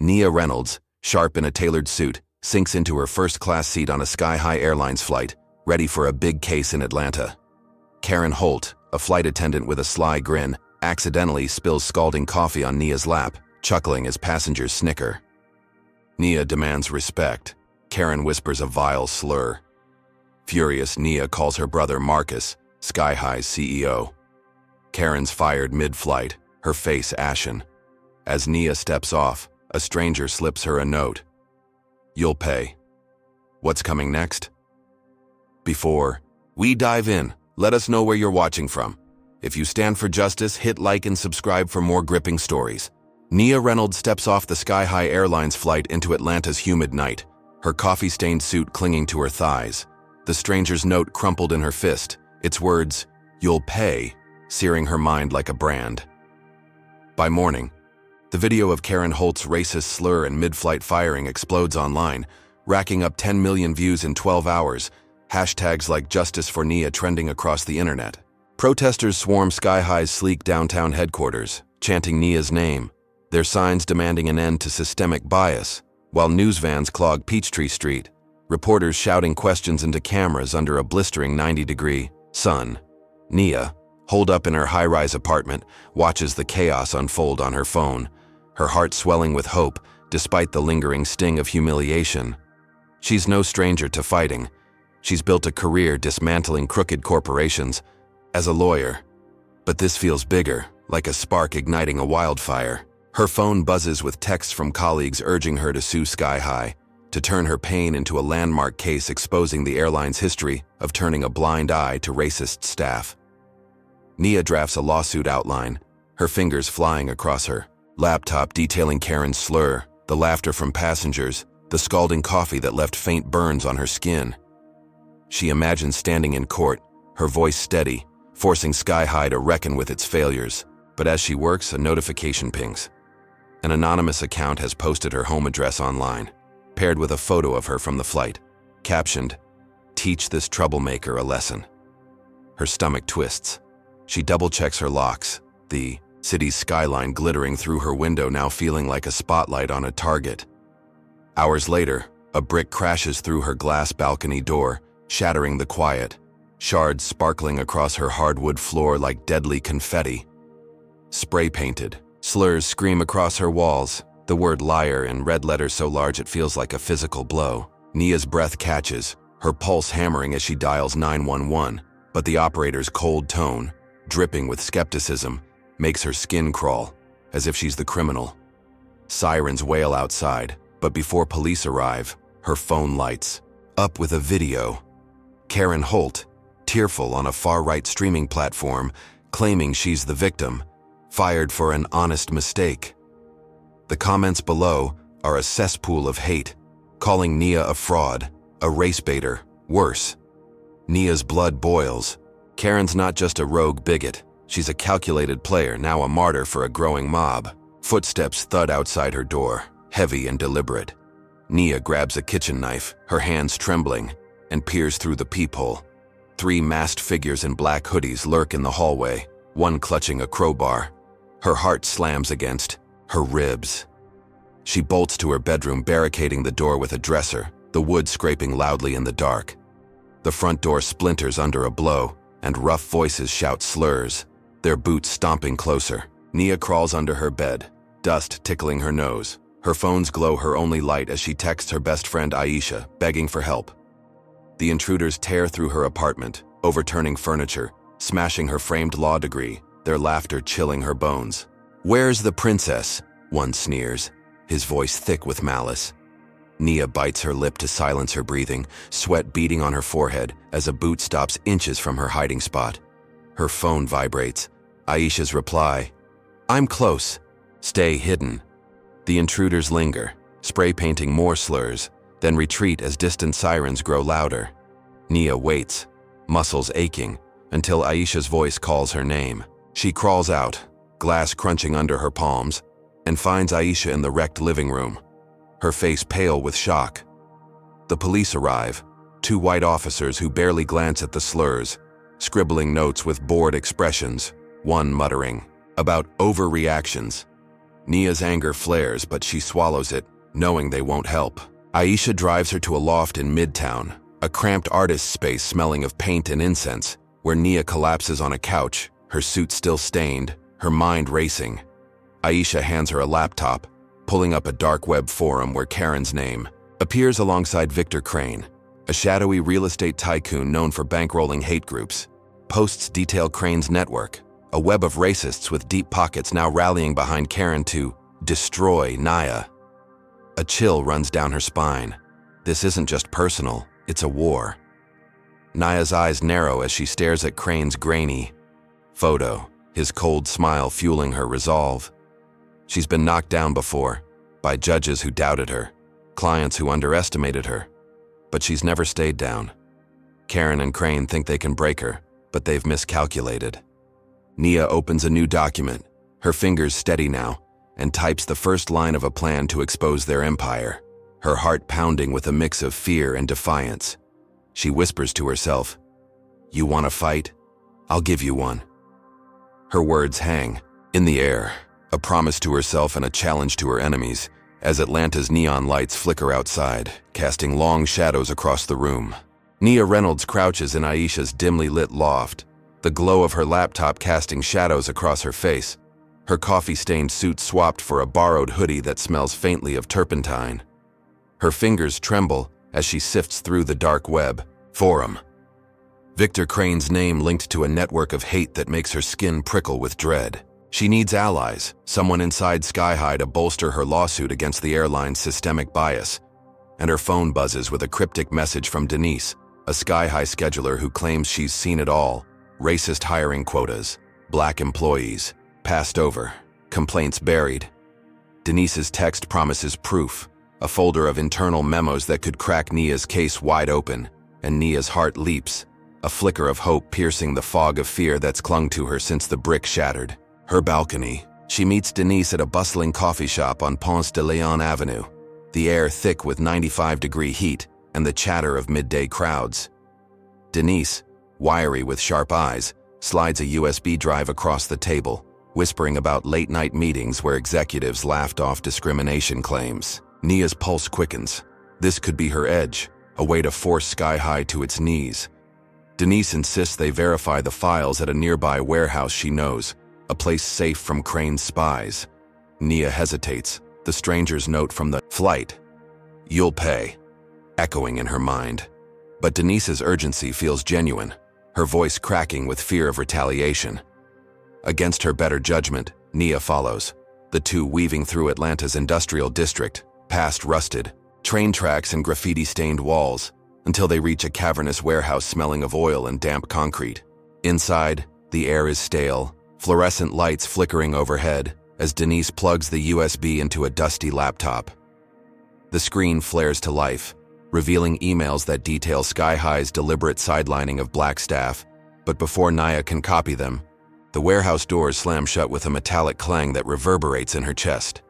Nia Reynolds, sharp in a tailored suit, sinks into her first-class seat on a Sky-High Airlines flight, ready for a big case in Atlanta. Karen Holt, a flight attendant with a sly grin, accidentally spills scalding coffee on Nia's lap, chuckling as passengers snicker. Nia demands respect. Karen whispers a vile slur. Furious, Nia calls her brother Marcus, Sky-High's CEO. Karen's fired mid-flight, her face ashen. As Nia steps off, a stranger slips her a note. "You'll pay." What's coming next? Before we dive in, let us know where you're watching from. If you stand for justice, hit like and subscribe for more gripping stories. Nia Reynolds steps off the Sky-High Airlines flight into Atlanta's humid night, her coffee-stained suit clinging to her thighs. The stranger's note crumpled in her fist, its words, "You'll pay," searing her mind like a brand. By morning, the video of Karen Holt's racist slur and mid-flight firing explodes online, racking up 10 million views in 12 hours, hashtags like Justice for Nia trending across the internet. Protesters swarm Sky-High's sleek downtown headquarters, chanting Nia's name, their signs demanding an end to systemic bias, while news vans clog Peachtree Street, reporters shouting questions into cameras under a blistering 90-degree sun. Nia, holed up in her high-rise apartment, watches the chaos unfold on her phone, her heart swelling with hope despite the lingering sting of humiliation. She's no stranger to fighting. She's built a career dismantling crooked corporations as a lawyer. But this feels bigger, like a spark igniting a wildfire. Her phone buzzes with texts from colleagues urging her to sue Sky-High, to turn her pain into a landmark case exposing the airline's history of turning a blind eye to racist staff. Nia drafts a lawsuit outline, her fingers flying across her laptop detailing Karen's slur, the laughter from passengers, the scalding coffee that left faint burns on her skin. She imagines standing in court, her voice steady, forcing Sky-High to reckon with its failures. But as she works, a notification pings. An anonymous account has posted her home address online, paired with a photo of her from the flight, captioned, "Teach this troublemaker a lesson." Her stomach twists. She double-checks her locks, the city's skyline glittering through her window now feeling like a spotlight on a target. Hours later, a brick crashes through her glass balcony door, shattering the quiet, shards sparkling across her hardwood floor like deadly confetti. Spray-painted, slurs scream across her walls, the word liar in red letters so large it feels like a physical blow. Nia's breath catches, her pulse hammering as she dials 911, but the operator's cold tone, dripping with skepticism, makes her skin crawl, as if she's the criminal. Sirens wail outside, but before police arrive, her phone lights up with a video. Karen Holt, tearful on a far-right streaming platform, claiming she's the victim, fired for an honest mistake. The comments below are a cesspool of hate, calling Nia a fraud, a race baiter, worse. Nia's blood boils. Karen's not just a rogue bigot. She's a calculated player, now a martyr for a growing mob. Footsteps thud outside her door, heavy and deliberate. Nia grabs a kitchen knife, her hands trembling, and peers through the peephole. 3 masked figures in black hoodies lurk in the hallway, one clutching a crowbar. Her heart slams against her ribs. She bolts to her bedroom, barricading the door with a dresser, the wood scraping loudly in the dark. The front door splinters under a blow, and rough voices shout slurs, their boots stomping closer. Nia crawls under her bed, dust tickling her nose. Her phone's glow her only light as she texts her best friend Aisha, begging for help. The intruders tear through her apartment, overturning furniture, smashing her framed law degree, their laughter chilling her bones. "Where's the princess?" one sneers, his voice thick with malice. Nia bites her lip to silence her breathing, sweat beading on her forehead as a boot stops inches from her hiding spot. Her phone vibrates. Aisha's reply, "I'm close. Stay hidden." The intruders linger, spray painting more slurs, then retreat as distant sirens grow louder. Nia waits, muscles aching, until Aisha's voice calls her name. She crawls out, glass crunching under her palms, and finds Aisha in the wrecked living room, her face pale with shock. The police arrive, 2 white officers who barely glance at the slurs, scribbling notes with bored expressions, one muttering about overreactions. Nia's anger flares, but she swallows it, knowing they won't help. Aisha drives her to a loft in Midtown, a cramped artist space smelling of paint and incense, where Nia collapses on a couch, her suit still stained, her mind racing. Aisha hands her a laptop, pulling up a dark web forum where Karen's name appears alongside Victor Crane, a shadowy real estate tycoon known for bankrolling hate groups. Posts detail Crane's network, a web of racists with deep pockets now rallying behind Karen to destroy Nia. A chill runs down her spine. This isn't just personal, it's a war. Nia's eyes narrow as she stares at Crane's grainy photo, his cold smile fueling her resolve. She's been knocked down before, by judges who doubted her, clients who underestimated her, but she's never stayed down. Karen and Crane think they can break her, but they've miscalculated. Nia opens a new document, her fingers steady now, and types the first line of a plan to expose their empire, her heart pounding with a mix of fear and defiance. She whispers to herself, "You want a fight? I'll give you one." Her words hang in the air, a promise to herself and a challenge to her enemies, as Atlanta's neon lights flicker outside, casting long shadows across the room. Nia Reynolds crouches in Aisha's dimly lit loft, the glow of her laptop casting shadows across her face, her coffee-stained suit swapped for a borrowed hoodie that smells faintly of turpentine. Her fingers tremble as she sifts through the dark web forum. Victor Crane's name linked to a network of hate that makes her skin prickle with dread. She needs allies, someone inside Sky High to bolster her lawsuit against the airline's systemic bias. And her phone buzzes with a cryptic message from Denise, a Sky High scheduler who claims she's seen it all: racist hiring quotas, black employees, passed over, complaints buried. Denise's text promises proof, a folder of internal memos that could crack Nia's case wide open, and Nia's heart leaps, a flicker of hope piercing the fog of fear that's clung to her since the brick shattered. Her balcony. She meets Denise at a bustling coffee shop on Ponce de Leon Avenue, the air thick with 95-degree heat and the chatter of midday crowds. Denise, wiry with sharp eyes, slides a USB drive across the table, whispering about late-night meetings where executives laughed off discrimination claims. Nia's pulse quickens. This could be her edge, a way to force Sky High to its knees. Denise insists they verify the files at a nearby warehouse she knows, a place safe from Crane's spies. Nia hesitates, the stranger's note from the flight, "You'll pay," echoing in her mind. But Denise's urgency feels genuine, her voice cracking with fear of retaliation. Against her better judgment, Nia follows, the two weaving through Atlanta's industrial district, past rusted train tracks and graffiti-stained walls, until they reach a cavernous warehouse smelling of oil and damp concrete. Inside, the air is stale, fluorescent lights flickering overhead as Denise plugs the USB into a dusty laptop. The screen flares to life, revealing emails that detail Sky High's deliberate sidelining of black staff, but before Nia can copy them, the warehouse doors slam shut with a metallic clang that reverberates in her chest.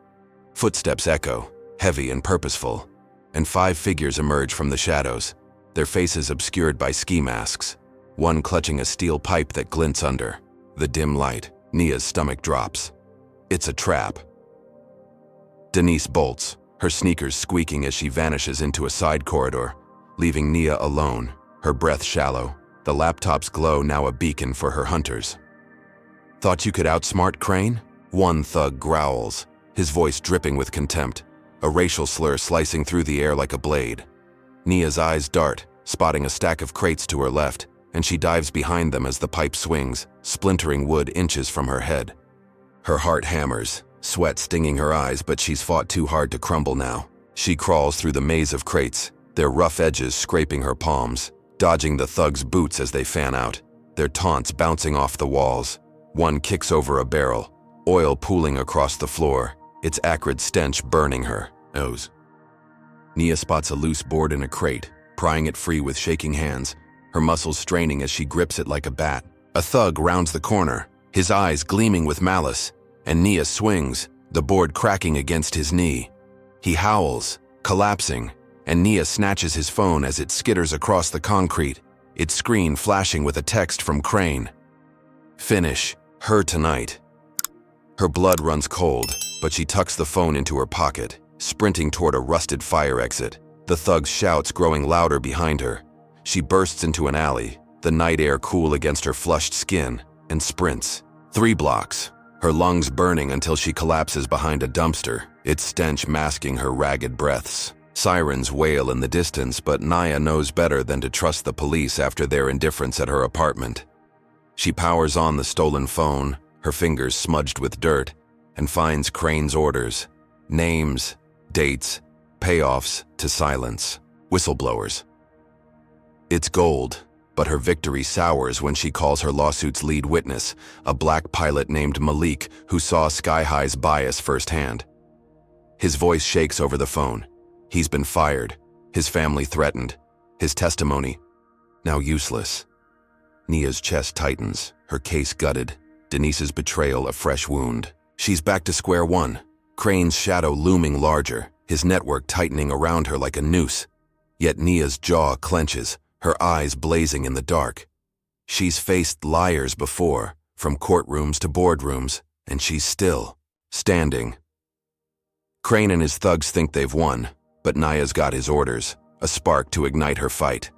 Footsteps echo, heavy and purposeful, and 5 figures emerge from the shadows, their faces obscured by ski masks, one clutching a steel pipe that glints under the dim light. Nia's stomach drops. It's a trap. Denise bolts, her sneakers squeaking as she vanishes into a side corridor, leaving Nia alone, her breath shallow, the laptop's glow now a beacon for her hunters. "Thought you could outsmart Crane?" One thug growls, his voice dripping with contempt, a racial slur slicing through the air like a blade. Nia's eyes dart, spotting a stack of crates to her left, and she dives behind them as the pipe swings, splintering wood inches from her head. Her heart hammers, sweat stinging her eyes, but she's fought too hard to crumble now. She crawls through the maze of crates, their rough edges scraping her palms, dodging the thugs' boots as they fan out, their taunts bouncing off the walls. One kicks over a barrel, oil pooling across the floor, its acrid stench burning her nose. Nia spots a loose board in a crate, prying it free with shaking hands, her muscles straining as she grips it like a bat. A thug rounds the corner, his eyes gleaming with malice, and Nia swings, the board cracking against his knee. He howls, collapsing, and Nia snatches his phone as it skitters across the concrete, its screen flashing with a text from Crane. "Finish her tonight." Her blood runs cold, but she tucks the phone into her pocket, sprinting toward a rusted fire exit. The thug's shouts growing louder behind her. She bursts into an alley, the night air cool against her flushed skin, and sprints. 3 blocks, her lungs burning until she collapses behind a dumpster, its stench masking her ragged breaths. Sirens wail in the distance, but Nia knows better than to trust the police after their indifference at her apartment. She powers on the stolen phone, her fingers smudged with dirt, and finds Crane's orders. Names, dates, payoffs to silence. Whistleblowers. It's gold, but her victory sours when she calls her lawsuit's lead witness, a black pilot named Malik who saw Sky High's bias firsthand. His voice shakes over the phone. He's been fired, his family threatened, his testimony now useless. Nia's chest tightens, her case gutted, Denise's betrayal a fresh wound. She's back to square one, Crane's shadow looming larger, his network tightening around her like a noose. Yet Nia's jaw clenches, her eyes blazing in the dark. She's faced liars before, from courtrooms to boardrooms, and she's still standing. Crane and his thugs think they've won, but Nia's got his orders, a spark to ignite her fight.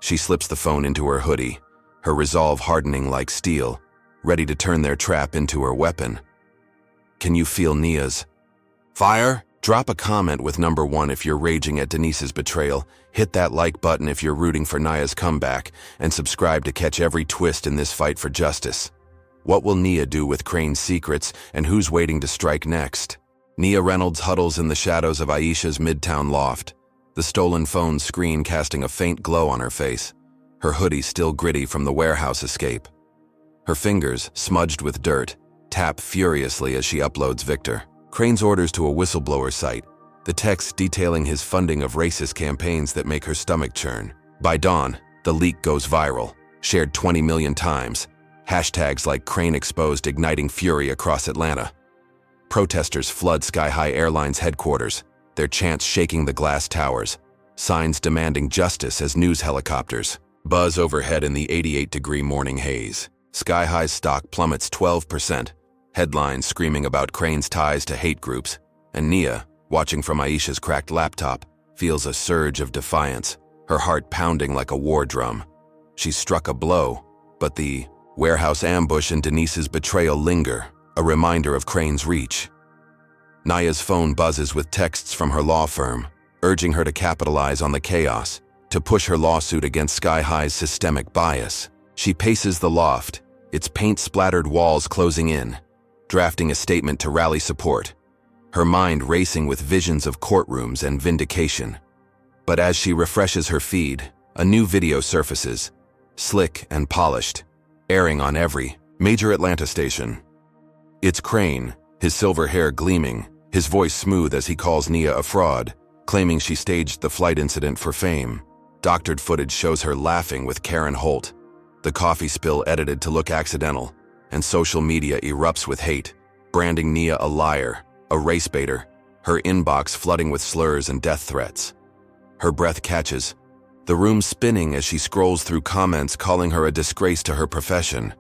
She slips the phone into her hoodie, her resolve hardening like steel, ready to turn their trap into her weapon. Can you feel Nia's fire? Drop a comment with number 1 if you're raging at Denise's betrayal, hit that like button if you're rooting for Nia's comeback, and subscribe to catch every twist in this fight for justice. What will Nia do with Crane's secrets, and who's waiting to strike next? Nia Reynolds huddles in the shadows of Aisha's midtown loft, the stolen phone screen casting a faint glow on her face, her hoodie still gritty from the warehouse escape. Her fingers, smudged with dirt, tap furiously as she uploads Victor. Crane's orders to a whistleblower site, the text detailing his funding of racist campaigns that make her stomach churn. By dawn, the leak goes viral, shared 20 million times, hashtags like Crane Exposed igniting fury across Atlanta. Protesters flood Sky High Airline's headquarters, their chants shaking the glass towers, signs demanding justice as news helicopters buzz overhead in the 88-degree morning haze. Sky High's stock plummets 12%, headlines screaming about Crane's ties to hate groups, and Nia, watching from Aisha's cracked laptop, feels a surge of defiance, her heart pounding like a war drum. She struck a blow, but the warehouse ambush and Denise's betrayal linger, a reminder of Crane's reach. Nia's phone buzzes with texts from her law firm, urging her to capitalize on the chaos, to push her lawsuit against Sky High's systemic bias. She paces the loft, its paint-splattered walls closing in, drafting a statement to rally support, her mind racing with visions of courtrooms and vindication. But as she refreshes her feed, a new video surfaces, slick and polished, airing on every major Atlanta station. It's Crane, his silver hair gleaming, his voice smooth as he calls Nia a fraud, claiming she staged the flight incident for fame. Doctored footage shows her laughing with Karen Holt, the coffee spill edited to look accidental, and social media erupts with hate, branding Nia a liar, a race baiter, her inbox flooding with slurs and death threats. Her breath catches, the room spinning as she scrolls through comments calling her a disgrace to her profession.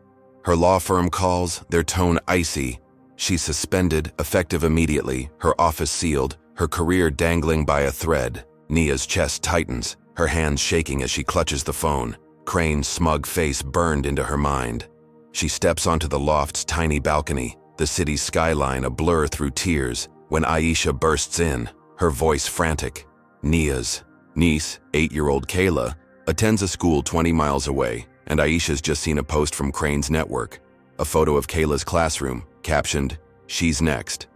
Her law firm calls, their tone icy. She's suspended, effective immediately, her office sealed, her career dangling by a thread. Nia's chest tightens, her hands shaking as she clutches the phone. Crane's smug face burned into her mind. She steps onto the loft's tiny balcony, the city's skyline a blur through tears, when Aisha bursts in, her voice frantic. Nia's niece, 8-year-old Kayla, attends a school 20 miles away, and Aisha's just seen a post from Crane's network, a photo of Kayla's classroom, captioned, "She's next."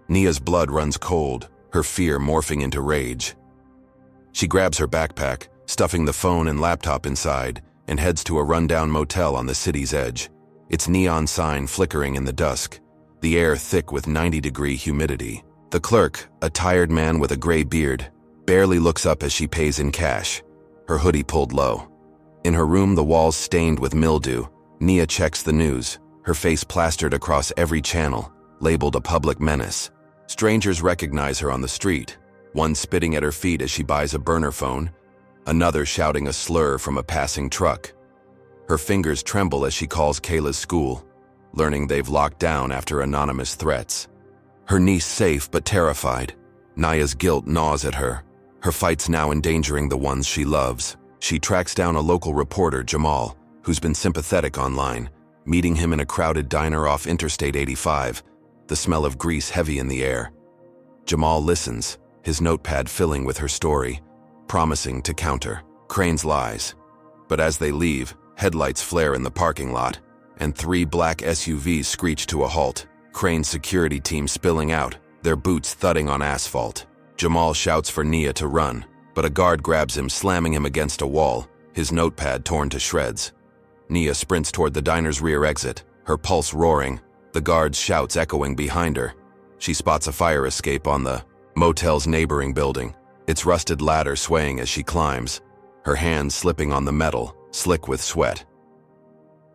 Nia's blood runs cold, her fear morphing into rage. She grabs her backpack, stuffing the phone and laptop inside, and heads to a rundown motel on the city's edge, its neon sign flickering in the dusk, the air thick with 90-degree humidity. The clerk, a tired man with a gray beard, barely looks up as she pays in cash, her hoodie pulled low. In her room, the walls stained with mildew, Nia checks the news, her face plastered across every channel, labeled a public menace. Strangers recognize her on the street, one spitting at her feet as she buys a burner phone, another shouting a slur from a passing truck. Her fingers tremble as she calls Kayla's school, learning they've locked down after anonymous threats. Her niece safe but terrified. Naya's guilt gnaws at her. Her fight's now endangering the ones she loves. She tracks down a local reporter, Jamal, who's been sympathetic online, meeting him in a crowded diner off Interstate 85, the smell of grease heavy in the air. Jamal listens, his notepad filling with her story, promising to counter Crane's lies. But as they leave, headlights flare in the parking lot, and 3 black SUVs screech to a halt. Crane's security team spilling out, their boots thudding on asphalt. Jamal shouts for Nia to run, but a guard grabs him, slamming him against a wall, his notepad torn to shreds. Nia sprints toward the diner's rear exit, her pulse roaring, the guard's shouts echoing behind her. She spots a fire escape on the motel's neighboring building, its rusted ladder swaying as she climbs, her hands slipping on the metal, slick with sweat.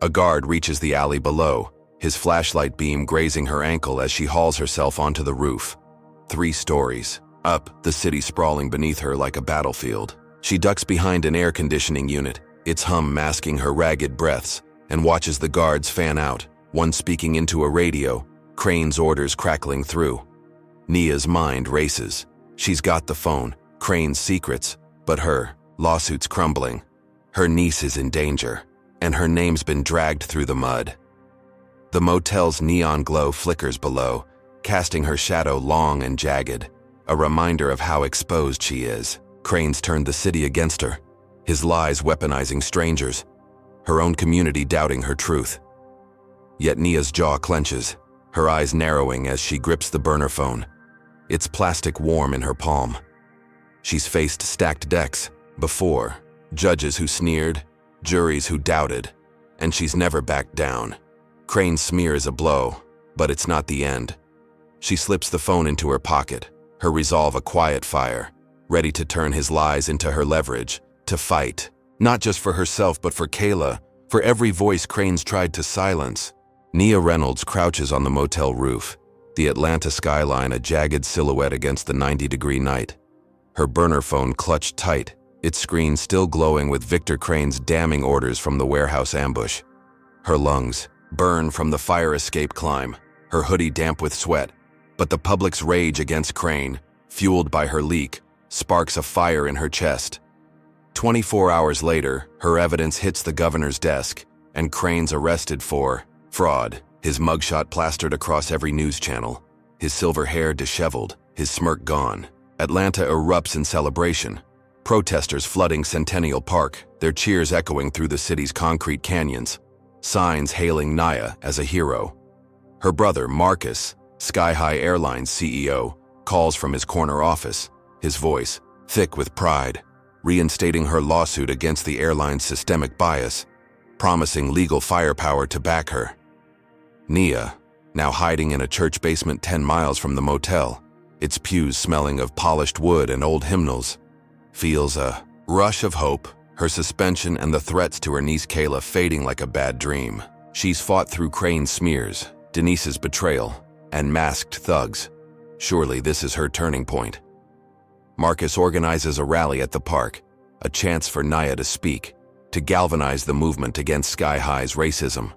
A guard reaches the alley below, his flashlight beam grazing her ankle as she hauls herself onto the roof. 3 stories up, the city sprawling beneath her like a battlefield. She ducks behind an air conditioning unit, its hum masking her ragged breaths, and watches the guards fan out, one speaking into a radio, Crane's orders crackling through. Nia's mind races. She's got the phone, Crane's secrets, but her lawsuit's crumbling. Her niece is in danger, and her name's been dragged through the mud. The motel's neon glow flickers below, casting her shadow long and jagged, a reminder of how exposed she is. Crane's turned the city against her, his lies weaponizing strangers, her own community doubting her truth. Yet Nia's jaw clenches, her eyes narrowing as she grips the burner phone, its plastic warm in her palm. She's faced stacked decks before, judges who sneered, juries who doubted, and she's never backed down. Crane smears a blow, but it's not the end. She slips the phone into her pocket, her resolve a quiet fire, ready to turn his lies into her leverage, to fight, not just for herself but for Kayla, for every voice Crane's tried to silence. Nia Reynolds crouches on the motel roof, the Atlanta skyline a jagged silhouette against the 90-degree night. Her burner phone clutched tight, its screen still glowing with Victor Crane's damning orders from the warehouse ambush. Her lungs burn from the fire escape climb, her hoodie damp with sweat, but the public's rage against Crane, fueled by her leak, sparks a fire in her chest. 24 hours later, her evidence hits the governor's desk, and Crane's arrested for fraud, his mugshot plastered across every news channel, his silver hair disheveled, his smirk gone. Atlanta erupts in celebration, protesters flooding Centennial Park, their cheers echoing through the city's concrete canyons, signs hailing Nia as a hero. Her brother, Marcus, Sky High Airline CEO, calls from his corner office, his voice thick with pride, reinstating her lawsuit against the airline's systemic bias, promising legal firepower to back her. Nia, now hiding in a church basement 10 miles from the motel, its pews smelling of polished wood and old hymnals, feels a rush of hope, her suspension and the threats to her niece Kayla fading like a bad dream. She's fought through Crane's smears, Denise's betrayal, and masked thugs. Surely this is her turning point. Marcus organizes a rally at the park, a chance for Nia to speak, to galvanize the movement against Sky High's racism.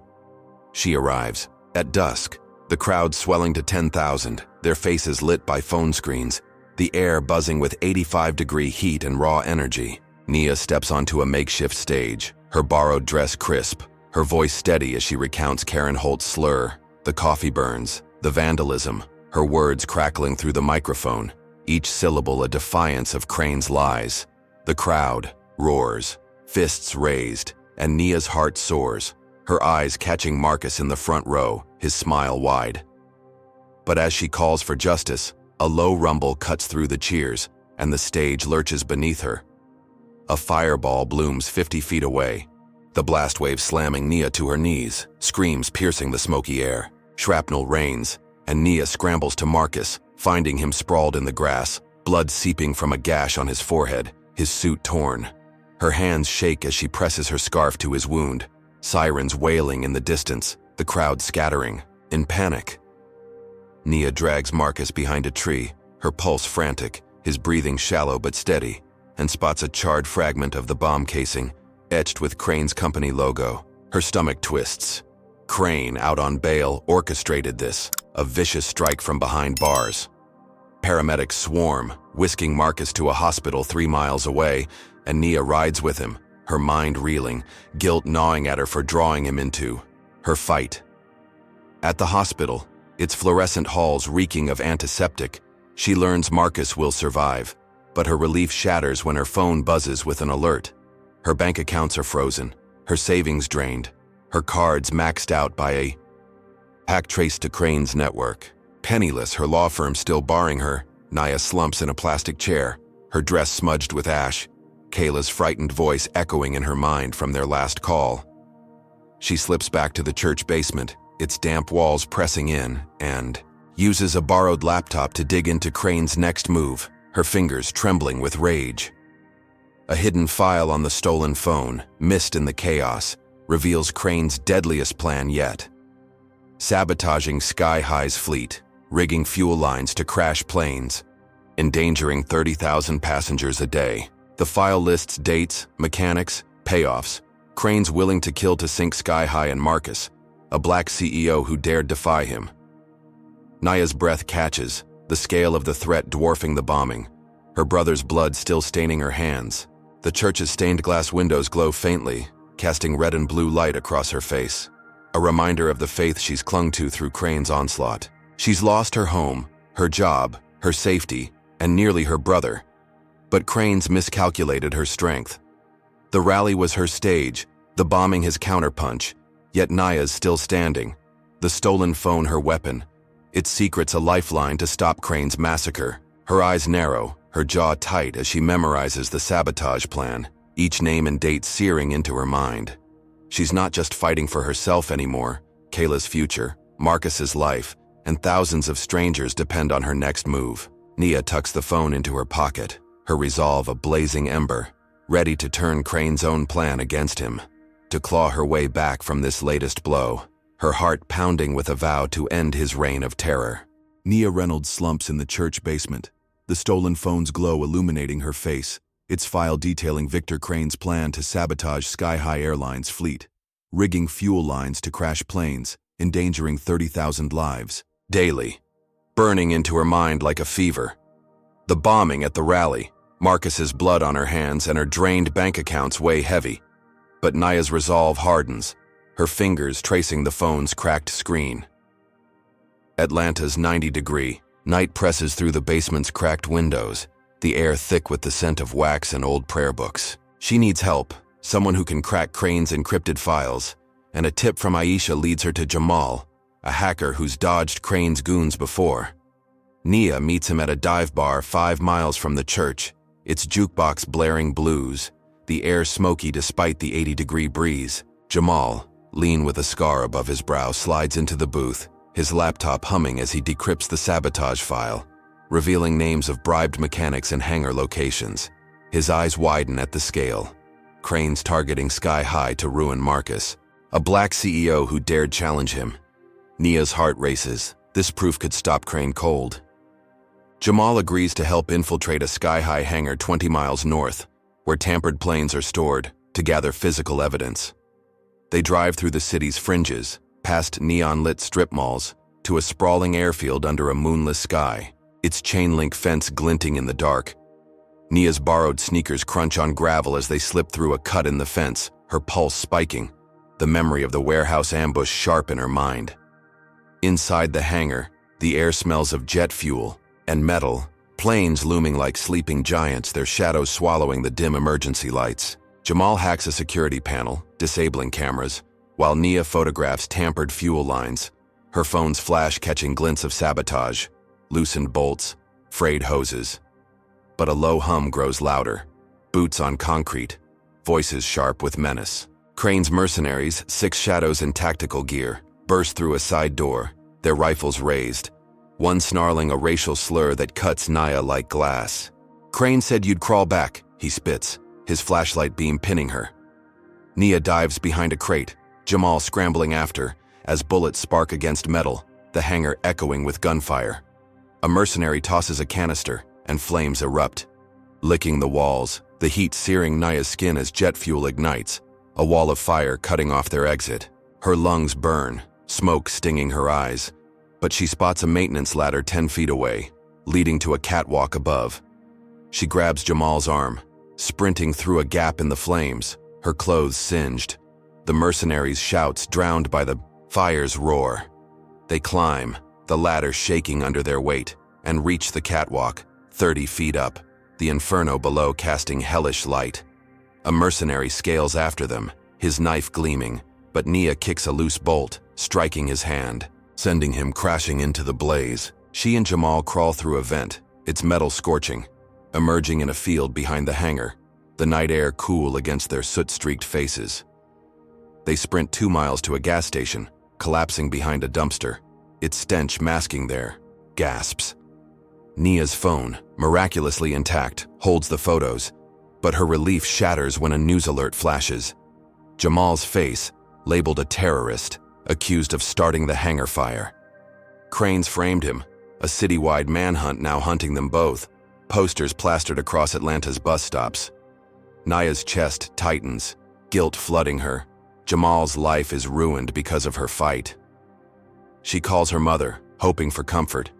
She arrives, at dusk, the crowd swelling to 10,000, their faces lit by phone screens, the air buzzing with 85-degree heat and raw energy. Nia steps onto a makeshift stage, her borrowed dress crisp, her voice steady as she recounts Karen Holt's slur, the coffee burns, the vandalism, her words crackling through the microphone, each syllable a defiance of Crane's lies. The crowd roars, fists raised, and Nia's heart soars, her eyes catching Marcus in the front row, his smile wide. But as she calls for justice, a low rumble cuts through the cheers, and the stage lurches beneath her. A fireball blooms 50 feet away, the blast wave slamming Nia to her knees, screams piercing the smoky air. Shrapnel rains, and Nia scrambles to Marcus, finding him sprawled in the grass, blood seeping from a gash on his forehead, his suit torn. Her hands shake as she presses her scarf to his wound, sirens wailing in the distance, the crowd scattering, in panic. Nia drags Marcus behind a tree, her pulse frantic, his breathing shallow but steady, and spots a charred fragment of the bomb casing, etched with Crane's company logo. Her stomach twists. Crane, out on bail, orchestrated this, a vicious strike from behind bars. Paramedics swarm, whisking Marcus to a hospital 3 miles away, and Nia rides with him, her mind reeling, guilt gnawing at her for drawing him into her fight. At the hospital, its fluorescent halls reeking of antiseptic, she learns Marcus will survive, but her relief shatters when her phone buzzes with an alert. Her bank accounts are frozen, her savings drained, her cards maxed out by a hack traced to Crane's network. Penniless, her law firm still barring her, Nia slumps in a plastic chair, her dress smudged with ash, Kayla's frightened voice echoing in her mind from their last call. She slips back to the church basement, its damp walls pressing in, and uses a borrowed laptop to dig into Crane's next move, her fingers trembling with rage. A hidden file on the stolen phone, missed in the chaos, reveals Crane's deadliest plan yet. Sabotaging Sky High's fleet, rigging fuel lines to crash planes, endangering 30,000 passengers a day. The file lists dates, mechanics, payoffs. Crane's willing to kill to sink Sky High and Marcus, a black CEO who dared defy him. Nia's breath catches, the scale of the threat dwarfing the bombing, her brother's blood still staining her hands. The church's stained glass windows glow faintly, casting red and blue light across her face, a reminder of the faith she's clung to through Crane's onslaught. She's lost her home, her job, her safety, and nearly her brother. But Crane's miscalculated her strength. The rally was her stage, the bombing his counterpunch, yet Nia's still standing. The stolen phone her weapon, its secrets a lifeline to stop Crane's massacre. Her eyes narrow, her jaw tight as she memorizes the sabotage plan, each name and date searing into her mind. She's not just fighting for herself anymore. Kayla's future, Marcus's life, and thousands of strangers depend on her next move. Nia tucks the phone into her pocket, her resolve a blazing ember, ready to turn Crane's own plan against him, to claw her way back from this latest blow, her heart pounding with a vow to end his reign of terror. Nia Reynolds slumps in the church basement, the stolen phone's glow illuminating her face, its file detailing Victor Crane's plan to sabotage Sky High Airline's fleet, rigging fuel lines to crash planes, endangering 30,000 lives, daily, burning into her mind like a fever. The bombing at the rally, Marcus's blood on her hands and her drained bank accounts weigh heavy. But Nia's resolve hardens, her fingers tracing the phone's cracked screen. Atlanta's 90-degree, night presses through the basement's cracked windows, the air thick with the scent of wax and old prayer books. She needs help, someone who can crack Crane's encrypted files, and a tip from Aisha leads her to Jamal, a hacker who's dodged Crane's goons before. Nia meets him at a dive bar 5 miles from the church, its jukebox blaring blues, the air smoky despite the 80-degree breeze. Jamal, lean with a scar above his brow, slides into the booth, his laptop humming as he decrypts the sabotage file, revealing names of bribed mechanics and hangar locations. His eyes widen at the scale. Crane's targeting Sky High to ruin Marcus, a black CEO who dared challenge him. Nia's heart races. This proof could stop Crane cold. Jamal agrees to help infiltrate a Sky High hangar 20 miles north, where tampered planes are stored, to gather physical evidence. They drive through the city's fringes, past neon-lit strip malls, to a sprawling airfield under a moonless sky, its chain-link fence glinting in the dark. Nia's borrowed sneakers crunch on gravel as they slip through a cut in the fence, her pulse spiking, the memory of the warehouse ambush sharp in her mind. Inside the hangar, the air smells of jet fuel and metal, planes looming like sleeping giants, their shadows swallowing the dim emergency lights. Jamal hacks a security panel, disabling cameras, while Nia photographs tampered fuel lines, her phone's flash catching glints of sabotage, loosened bolts, frayed hoses. But a low hum grows louder, boots on concrete, voices sharp with menace. Crane's mercenaries, 6 shadows in tactical gear, burst through a side door, their rifles raised, one snarling a racial slur that cuts Nia like glass. "Crane said you'd crawl back," he spits, his flashlight beam pinning her. Nia dives behind a crate, Jamal scrambling after, as bullets spark against metal, the hangar echoing with gunfire. A mercenary tosses a canister, and flames erupt, licking the walls, the heat searing Nia's skin as jet fuel ignites, a wall of fire cutting off their exit. Her lungs burn, smoke stinging her eyes, but she spots a maintenance ladder 10 feet away, leading to a catwalk above. She grabs Jamal's arm, sprinting through a gap in the flames, her clothes singed. The mercenaries' shouts drowned by the fire's roar. They climb, the ladder shaking under their weight, and reach the catwalk, 30 feet up, the inferno below casting hellish light. A mercenary scales after them, his knife gleaming, but Nia kicks a loose bolt, striking his hand, sending him crashing into the blaze. She and Jamal crawl through a vent, its metal scorching, emerging in a field behind the hangar, the night air cool against their soot-streaked faces. They sprint 2 miles to a gas station, collapsing behind a dumpster, its stench masking their gasps. Nia's phone, miraculously intact, holds the photos, but her relief shatters when a news alert flashes. Jamal's face, labeled a terrorist, accused of starting the hangar fire. Cranes framed him, a citywide manhunt now hunting them both, posters plastered across Atlanta's bus stops. Nia's chest tightens, guilt flooding her. Jamal's life is ruined because of her fight. She calls her mother, hoping for comfort,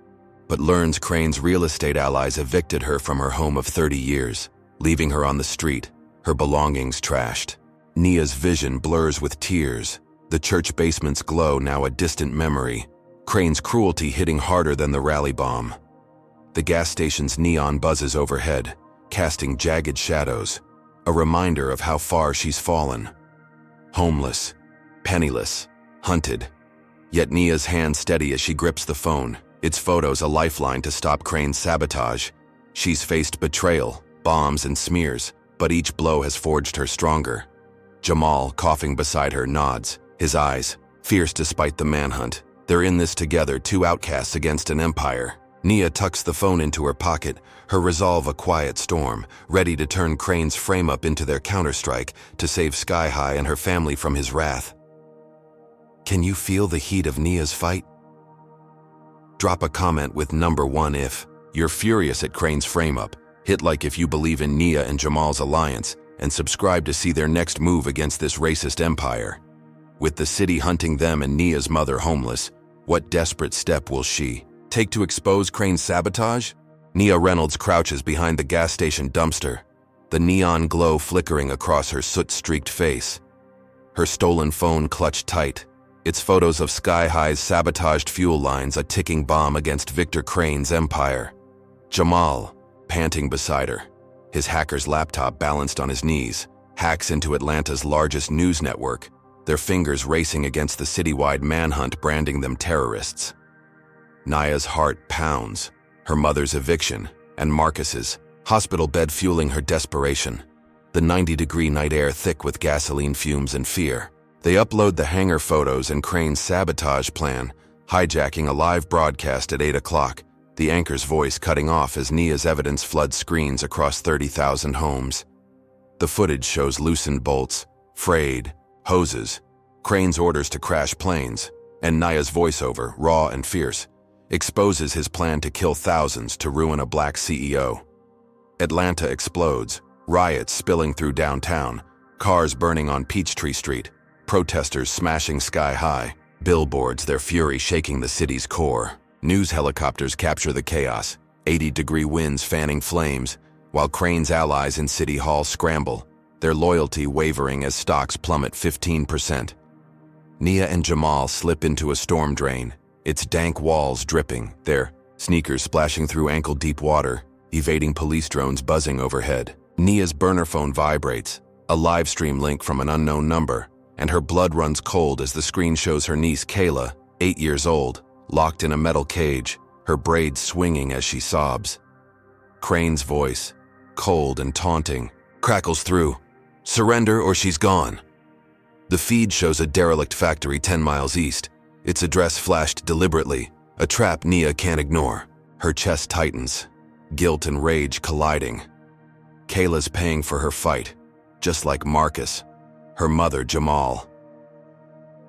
but learns Crane's real estate allies evicted her from her home of 30 years, leaving her on the street, her belongings trashed. Nia's vision blurs with tears, the church basement's glow now a distant memory, Crane's cruelty hitting harder than the rally bomb. The gas station's neon buzzes overhead, casting jagged shadows, a reminder of how far she's fallen. Homeless, penniless, hunted. Yet Nia's hand steady as she grips the phone, its photos a lifeline to stop Crane's sabotage. She's faced betrayal, bombs and smears, but each blow has forged her stronger. Jamal, coughing beside her, nods, his eyes fierce despite the manhunt. They're in this together, 2 outcasts against an empire. Nia tucks the phone into her pocket, her resolve a quiet storm, ready to turn Crane's frame up into their counterstrike to save Sky High and her family from his wrath. Can you feel the heat of Nia's fight? Drop a comment with number 1 if you're furious at Crane's frame-up, hit like if you believe in Nia and Jamal's alliance, and subscribe to see their next move against this racist empire. With the city hunting them and Nia's mother homeless, what desperate step will she take to expose Crane's sabotage? Nia Reynolds crouches behind the gas station dumpster, the neon glow flickering across her soot-streaked face. Her stolen phone clutched tight, its photos of Sky High's sabotaged fuel lines a ticking bomb against Victor Crane's empire. Jamal, panting beside her, his hacker's laptop balanced on his knees, hacks into Atlanta's largest news network, their fingers racing against the citywide manhunt branding them terrorists. Nia's heart pounds, her mother's eviction, and Marcus's hospital bed fueling her desperation. The 90-degree night air thick with gasoline fumes and fear. They upload the hangar photos and Crane's sabotage plan, hijacking a live broadcast at 8 o'clock, the anchor's voice cutting off as Nia's evidence floods screens across 30,000 homes. The footage shows loosened bolts, frayed hoses, Crane's orders to crash planes, and Nia's voiceover, raw and fierce, exposes his plan to kill thousands to ruin a black CEO. Atlanta explodes, riots spilling through downtown, cars burning on Peachtree Street, protesters smashing Sky High, billboards, their fury shaking the city's core. News helicopters capture the chaos, 80-degree winds fanning flames, while Crane's allies in City Hall scramble, their loyalty wavering as stocks plummet 15%. Nia and Jamal slip into a storm drain, its dank walls dripping, their sneakers splashing through ankle-deep water, evading police drones buzzing overhead. Nia's burner phone vibrates, a live stream link from an unknown number, and her blood runs cold as the screen shows her niece Kayla, 8 years old, locked in a metal cage, her braids swinging as she sobs. Crane's voice, cold and taunting, crackles through. Surrender or she's gone. The feed shows a derelict factory 10 miles east, its address flashed deliberately, a trap Nia can't ignore. Her chest tightens, guilt and rage colliding. Kayla's paying for her fight, just like Marcus, her mother Jamal.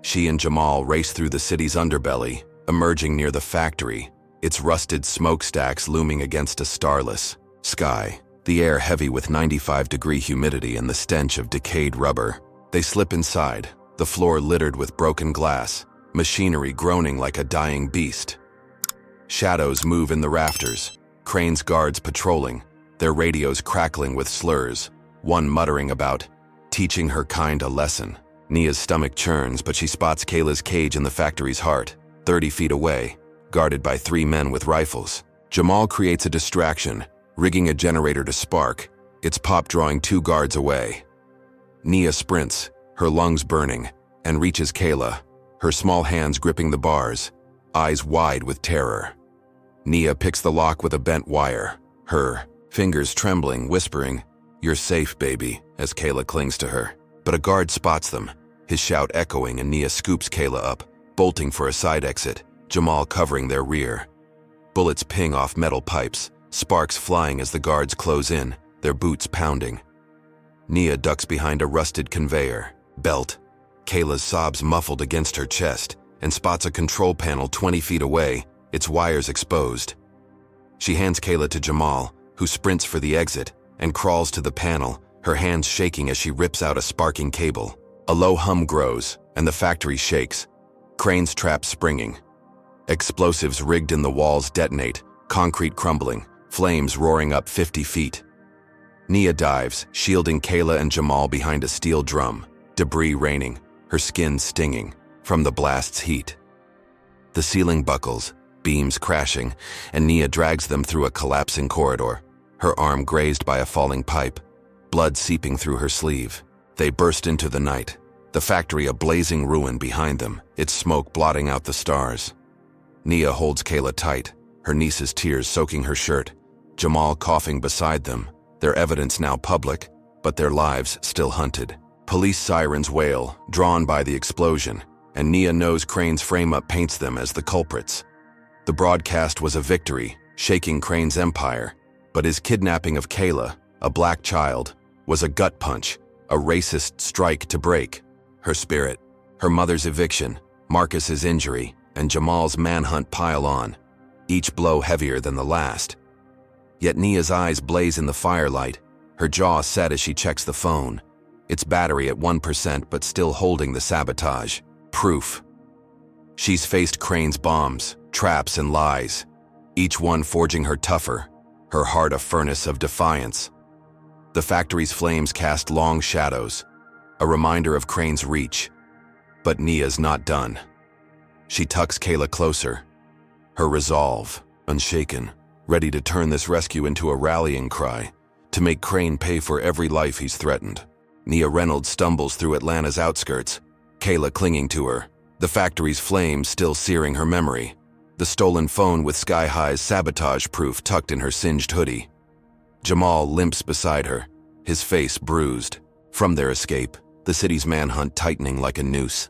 She and Jamal race through the city's underbelly, emerging near the factory, its rusted smokestacks looming against a starless sky, the air heavy with 95-degree humidity and the stench of decayed rubber. They slip inside, the floor littered with broken glass, machinery groaning like a dying beast. Shadows move in the rafters, Crane's guards patrolling, their radios crackling with slurs, one muttering about teaching her kind a lesson. Nia's stomach churns, but she spots Kayla's cage in the factory's heart, 30 feet away, guarded by 3 men with rifles. Jamal creates a distraction, rigging a generator to spark, its pop drawing 2 guards away. Nia sprints, her lungs burning, and reaches Kayla, her small hands gripping the bars, eyes wide with terror. Nia picks the lock with a bent wire, her fingers trembling, whispering, "You're safe, baby," as Kayla clings to her. But a guard spots them, his shout echoing, and Nia scoops Kayla up, bolting for a side exit, Jamal covering their rear. Bullets ping off metal pipes, sparks flying as the guards close in, their boots pounding. Nia ducks behind a rusted conveyor belt, Kayla's sobs muffled against her chest, and spots a control panel 20 feet away, its wires exposed. She hands Kayla to Jamal, who sprints for the exit and crawls to the panel, her hands shaking as she rips out a sparking cable. A low hum grows, and the factory shakes, Crane's trap springing. Explosives rigged in the walls detonate, concrete crumbling, flames roaring up 50 feet. Nia dives, shielding Kayla and Jamal behind a steel drum, debris raining, her skin stinging from the blast's heat. The ceiling buckles, beams crashing, and Nia drags them through a collapsing corridor, her arm grazed by a falling pipe, blood seeping through her sleeve. They burst into the night, the factory a blazing ruin behind them, its smoke blotting out the stars. Nia holds Kayla tight, her niece's tears soaking her shirt, Jamal coughing beside them, their evidence now public, but their lives still hunted. Police sirens wail, drawn by the explosion, and Nia knows Crane's frame-up paints them as the culprits. The broadcast was a victory, shaking Crane's empire, but his kidnapping of Kayla, a black child, was a gut punch, a racist strike to break her spirit. Her mother's eviction, Marcus's injury, and Jamal's manhunt pile on, each blow heavier than the last. Yet Nia's eyes blaze in the firelight, her jaw set as she checks the phone, its battery at 1% but still holding the sabotage. Proof. She's faced Crane's bombs, traps, and lies, each one forging her tougher, her heart a furnace of defiance. The factory's flames cast long shadows, a reminder of Crane's reach. But Nia's not done. She tucks Kayla closer, her resolve unshaken, ready to turn this rescue into a rallying cry, to make Crane pay for every life he's threatened. Nia Reynolds stumbles through Atlanta's outskirts, Kayla clinging to her, the factory's flames still searing her memory, the stolen phone with Sky High's sabotage proof tucked in her singed hoodie. Jamal limps beside her, his face bruised. From their escape, the city's manhunt tightening like a noose.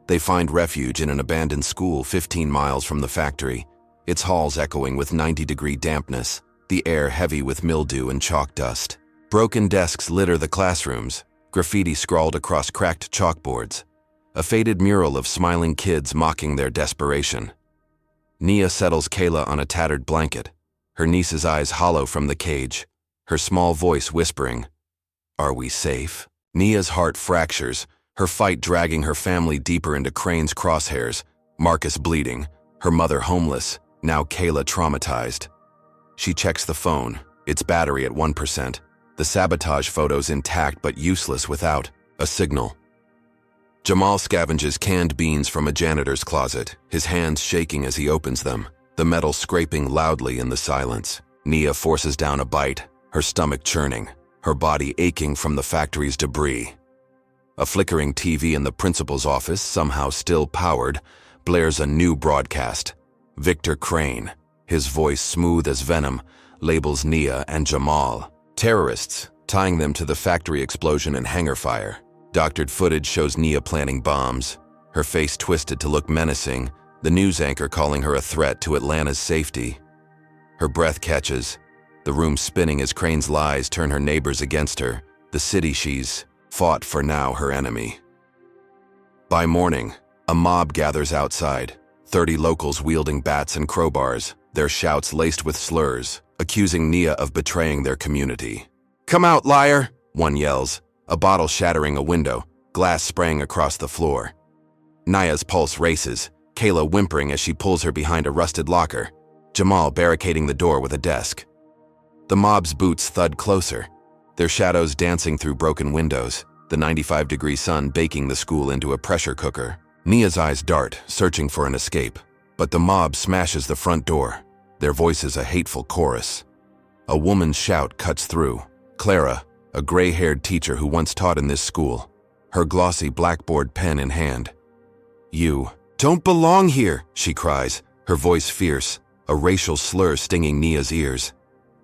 They find refuge in an abandoned school 15 miles from the factory, its halls echoing with 90-degree dampness, the air heavy with mildew and chalk dust. Broken desks litter the classrooms, graffiti scrawled across cracked chalkboards, a faded mural of smiling kids mocking their desperation. Nia settles Kayla on a tattered blanket, her niece's eyes hollow from the cage, her small voice whispering, "Are we safe?" Nia's heart fractures, her fight dragging her family deeper into Crane's crosshairs, Marcus bleeding, her mother homeless, now Kayla traumatized. She checks the phone, its battery at 1%, the sabotage photos intact but useless without a signal. Jamal scavenges canned beans from a janitor's closet, his hands shaking as he opens them, the metal scraping loudly in the silence. Nia forces down a bite, her stomach churning, her body aching from the factory's debris. A flickering TV in the principal's office, somehow still powered, blares a new broadcast. Victor Crane, his voice smooth as venom, labels Nia and Jamal terrorists, tying them to the factory explosion and hangar fire. Doctored footage shows Nia planting bombs, her face twisted to look menacing, the news anchor calling her a threat to Atlanta's safety. Her breath catches, the room spinning as Crane's lies turn her neighbors against her, the city she's fought for now her enemy. By morning, a mob gathers outside, 30 locals wielding bats and crowbars, their shouts laced with slurs, accusing Nia of betraying their community. "Come out, liar!" one yells, a bottle shattering a window, glass spraying across the floor. Naya's pulse races, Kayla whimpering as she pulls her behind a rusted locker, Jamal barricading the door with a desk. The mob's boots thud closer, their shadows dancing through broken windows, the 95-degree sun baking the school into a pressure cooker. Nia's eyes dart, searching for an escape, but the mob smashes the front door, their voices a hateful chorus. A woman's shout cuts through. Clara, a gray-haired teacher who once taught in this school, her glossy blackboard pen in hand. "You don't belong here," she cries, her voice fierce, a racial slur stinging Nia's ears.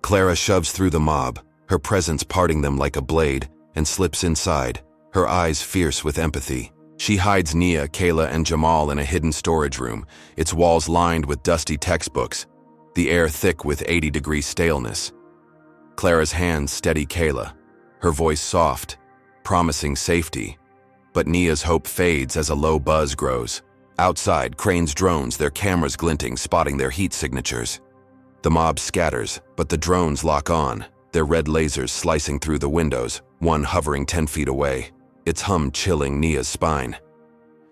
Clara shoves through the mob, her presence parting them like a blade, and slips inside, her eyes fierce with empathy. She hides Nia, Kayla, and Jamal in a hidden storage room, its walls lined with dusty textbooks, the air thick with 80-degree staleness. Clara's hands steady Kayla, her voice soft, promising safety. But Nia's hope fades as a low buzz grows. Outside, Crane's drones, their cameras glinting, spotting their heat signatures. The mob scatters, but the drones lock on, their red lasers slicing through the windows, one hovering 10 feet away, its hum chilling Nia's spine.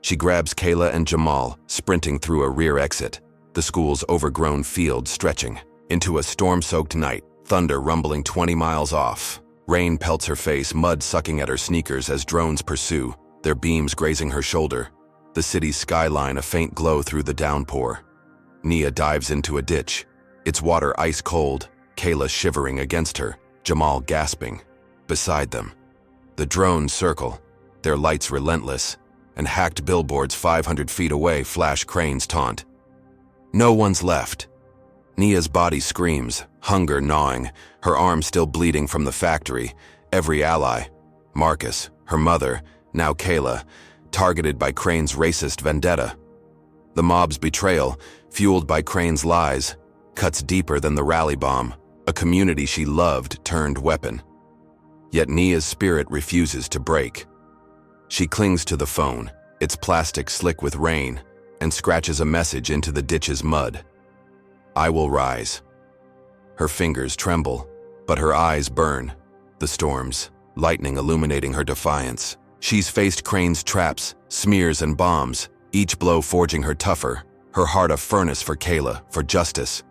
She grabs Kayla and Jamal, sprinting through a rear exit, the school's overgrown field stretching, into a storm-soaked night, thunder rumbling 20 miles off. Rain pelts her face, mud sucking at her sneakers as drones pursue, their beams grazing her shoulder, the city's skyline a faint glow through the downpour. Nia dives into a ditch, its water ice cold, Kayla shivering against her, Jamal gasping. Beside them, the drones circle, their lights relentless, and hacked billboards 500 feet away flash Crane's taunt. No one's left. Nia's body screams, hunger gnawing, her arm still bleeding from the factory, every ally, Marcus, her mother, now Kayla, targeted by Crane's racist vendetta. The mob's betrayal, fueled by Crane's lies, cuts deeper than the rally bomb, a community she loved turned weapon. Yet Nia's spirit refuses to break. She clings to the phone, its plastic slick with rain, and scratches a message into the ditch's mud. "I will rise." Her fingers tremble, but her eyes burn, the storms, lightning illuminating her defiance. She's faced Crane's traps, smears, and bombs, each blow forging her tougher, her heart a furnace for Kayla, for justice.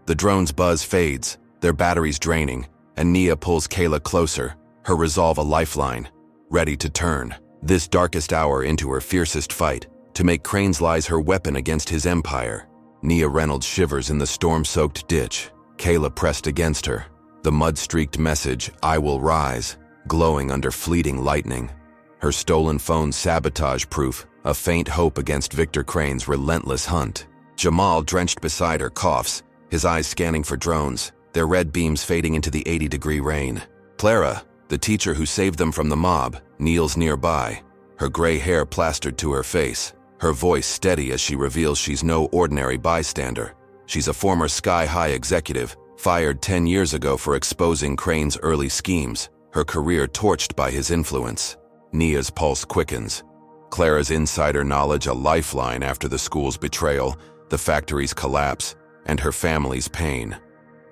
The drone's buzz fades, their batteries draining, and Nia pulls Kayla closer, her resolve a lifeline, ready to turn, this darkest hour into her fiercest fight, to make Crane's lies her weapon against his empire. Nia Reynolds shivers in the storm-soaked ditch, Kayla pressed against her, the mud-streaked message, "I will rise," glowing under fleeting lightning. Her stolen phone sabotage-proof, a faint hope against Victor Crane's relentless hunt. Jamal, drenched beside her, coughs, his eyes scanning for drones, their red beams fading into the 80-degree rain. Clara, the teacher who saved them from the mob, kneels nearby, her gray hair plastered to her face, her voice steady as she reveals she's no ordinary bystander. She's a former sky-high executive, fired 10 years ago for exposing Crane's early schemes, her career torched by his influence. Nia's pulse quickens. Clara's insider knowledge a lifeline after the school's betrayal, the factory's collapse, and her family's pain.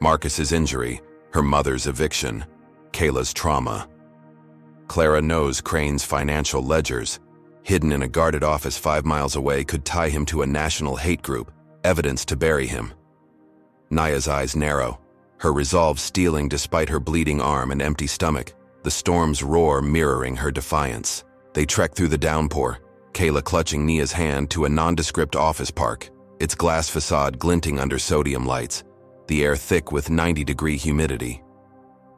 Marcus's injury, her mother's eviction, Kayla's trauma. Clara knows Crane's financial ledgers, hidden in a guarded office 5 miles away, could tie him to a national hate group, evidence to bury him. Nia's eyes narrow, her resolve steeling despite her bleeding arm and empty stomach, the storm's roar mirroring her defiance. They trek through the downpour, Kayla clutching Nia's hand to a nondescript office park, its glass facade glinting under sodium lights, the air thick with 90-degree humidity.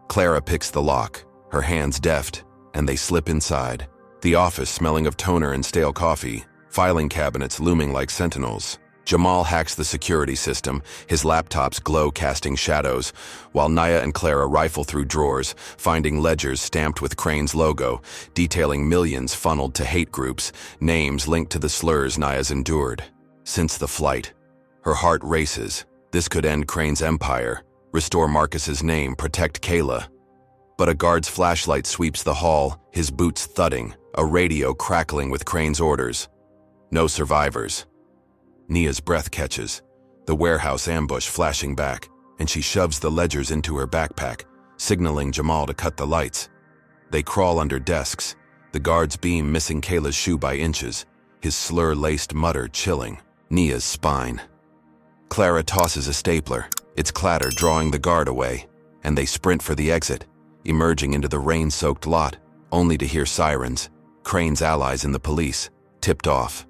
Clara picks the lock, her hands deft, and they slip inside. The office smelling of toner and stale coffee, filing cabinets looming like sentinels. Jamal hacks the security system, his laptop's glow casting shadows, while Nia and Clara rifle through drawers, finding ledgers stamped with Crane's logo, detailing millions funneled to hate groups, names linked to the slurs Nia's endured. Since the flight, her heart races. This could end Crane's empire, restore Marcus's name, protect Kayla. But a guard's flashlight sweeps the hall, his boots thudding, a radio crackling with Crane's orders. No survivors. Nia's breath catches, the warehouse ambush flashing back, and she shoves the ledgers into her backpack, signaling Jamal to cut the lights. They crawl under desks, The guard's beam missing Kayla's shoe by inches, his slur-laced mutter chilling Nia's spine. Clara tosses a stapler, its clatter drawing the guard away, and they sprint for the exit, emerging into the rain-soaked lot, only to hear sirens, Crane's allies in the police, tipped off.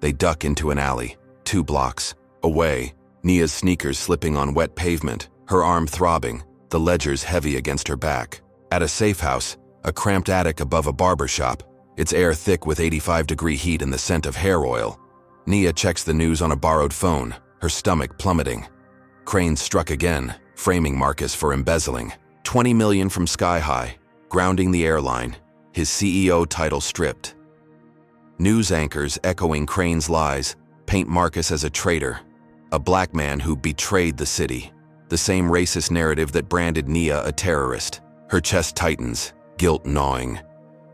They duck into an alley, 2 blocks away, Nia's sneakers slipping on wet pavement, her arm throbbing, the ledgers heavy against her back. At a safe house, a cramped attic above a barber shop, its air thick with 85-degree heat and the scent of hair oil. Nia checks the news on a borrowed phone, her stomach plummeting. Crane struck again, framing Marcus for embezzling. $20 million from Sky High, grounding the airline, his CEO title stripped. News anchors echoing Crane's lies paint Marcus as a traitor, a black man who betrayed the city, the same racist narrative that branded Nia a terrorist. Her chest tightens, guilt gnawing.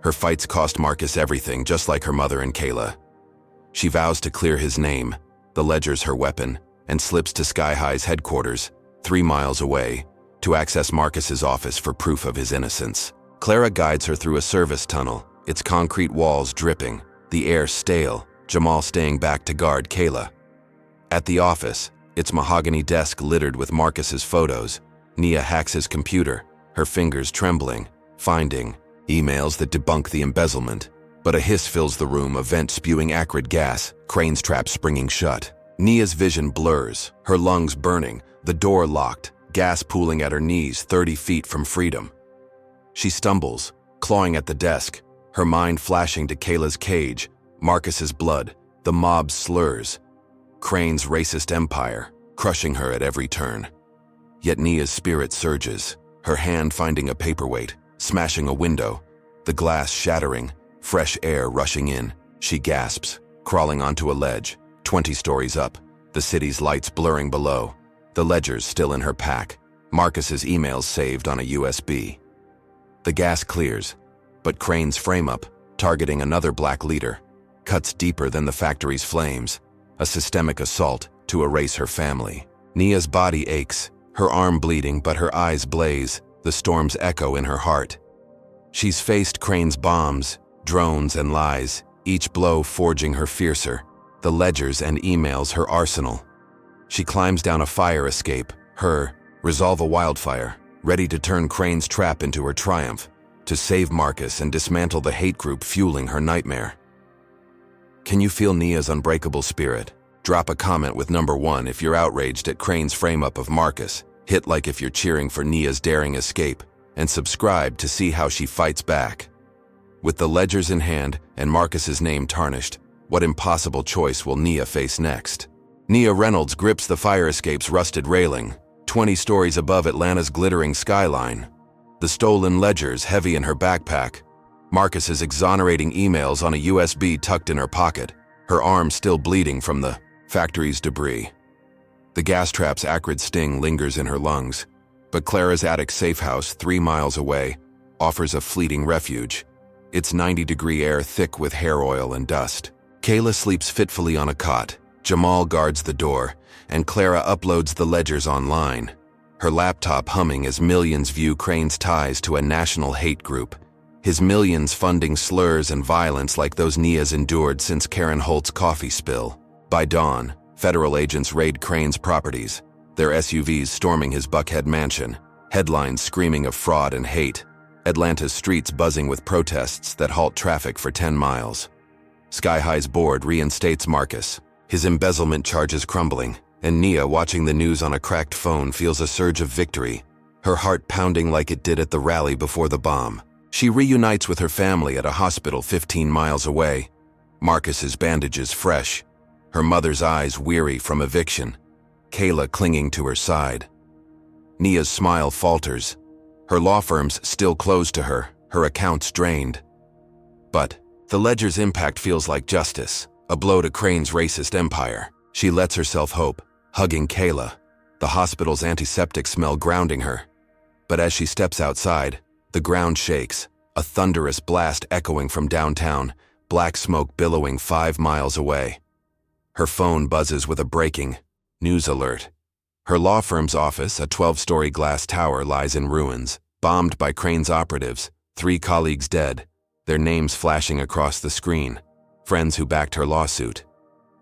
Her fights cost Marcus everything, just like her mother and Kayla. She vows to clear his name, the ledger's her weapon, and slips to Sky High's headquarters, 3 miles away, to access Marcus's office for proof of his innocence. Clara guides her through a service tunnel, its concrete walls dripping, the air stale, Jamal staying back to guard Kayla. At the office, its mahogany desk littered with Marcus's photos, Nia hacks his computer, her fingers trembling, finding emails that debunk the embezzlement. But a hiss fills the room, a vent spewing acrid gas, Crane's trap springing shut. Nia's vision blurs, her lungs burning, the door locked, gas pooling at her knees 30 feet from freedom. She stumbles, clawing at the desk, her mind flashing to Kayla's cage, Marcus's blood, the mob's slurs, Crane's racist empire, crushing her at every turn. Yet Nia's spirit surges, her hand finding a paperweight, smashing a window, the glass shattering, fresh air rushing in. She gasps, crawling onto a ledge, 20 stories up, the city's lights blurring below, the ledgers still in her pack, Marcus's emails saved on a USB. The gas clears, but Crane's frame-up, targeting another black leader, cuts deeper than the factory's flames, a systemic assault to erase her family. Nia's body aches, her arm bleeding, but her eyes blaze, the storm's echo in her heart. She's faced Crane's bombs, drones, and lies, each blow forging her fiercer, the ledgers and emails her arsenal. She climbs down a fire escape, resolve a wildfire, ready to turn Crane's trap into her triumph, to save Marcus and dismantle the hate group fueling her nightmare. Can you feel Nia's unbreakable spirit? Drop a comment with number 1 if you're outraged at Crane's frame-up of Marcus, hit like if you're cheering for Nia's daring escape, and subscribe to see how she fights back. With the ledgers in hand and Marcus's name tarnished, what impossible choice will Nia face next? Nia Reynolds grips the fire escape's rusted railing, 20 stories above Atlanta's glittering skyline. The stolen ledgers heavy in her backpack, Marcus's exonerating emails on a USB tucked in her pocket, her arm still bleeding from the factory's debris. The gas trap's acrid sting lingers in her lungs, but Clara's attic safe house 3 miles away offers a fleeting refuge, its 90-degree air thick with hair oil and dust. Kayla sleeps fitfully on a cot, Jamal guards the door, and Clara uploads the ledgers online, her laptop humming as millions view Crane's ties to a national hate group, his millions funding slurs and violence like those Nia's endured since Karen Holt's coffee spill. By dawn, federal agents raid Crane's properties, their SUVs storming his Buckhead mansion, headlines screaming of fraud and hate, Atlanta's streets buzzing with protests that halt traffic for 10 miles. Sky High's board reinstates Marcus, his embezzlement charges crumbling, and Nia, watching the news on a cracked phone, feels a surge of victory, her heart pounding like it did at the rally before the bomb. She reunites with her family at a hospital 15 miles away, Marcus's bandages fresh, her mother's eyes weary from eviction, Kayla clinging to her side. Nia's smile falters, her law firm's still closed to her, her accounts drained. But the ledger's impact feels like justice, a blow to Crane's racist empire. She lets herself hope, hugging Kayla, the hospital's antiseptic smell grounding her. But as she steps outside, the ground shakes, a thunderous blast echoing from downtown, black smoke billowing 5 miles away. Her phone buzzes with a breaking news alert. Her law firm's office, a 12-story glass tower, lies in ruins, bombed by Crane's operatives, 3 colleagues dead, their names flashing across the screen, friends who backed her lawsuit.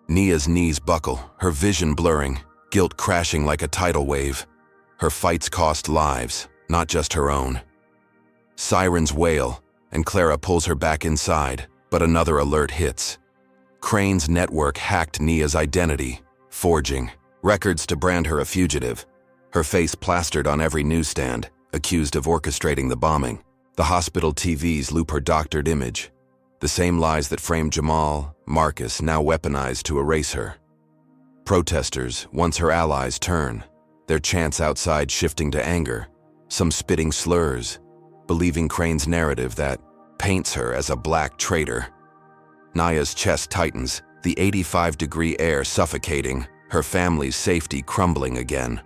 Nia's knees buckle, her vision blurring, guilt crashing like a tidal wave. Her fights cost lives, not just her own. Sirens wail, and Clara pulls her back inside, but another alert hits. Crane's network hacked Nia's identity, forging records to brand her a fugitive. Her face plastered on every newsstand, accused of orchestrating the bombing. The hospital TVs loop her doctored image. The same lies that framed Jamal, Marcus, now weaponized to erase her. Protesters, once her allies, turn, their chants outside shifting to anger, some spitting slurs, believing Crane's narrative that paints her as a black traitor. Nia's chest tightens, the 85-degree air suffocating, her family's safety crumbling again.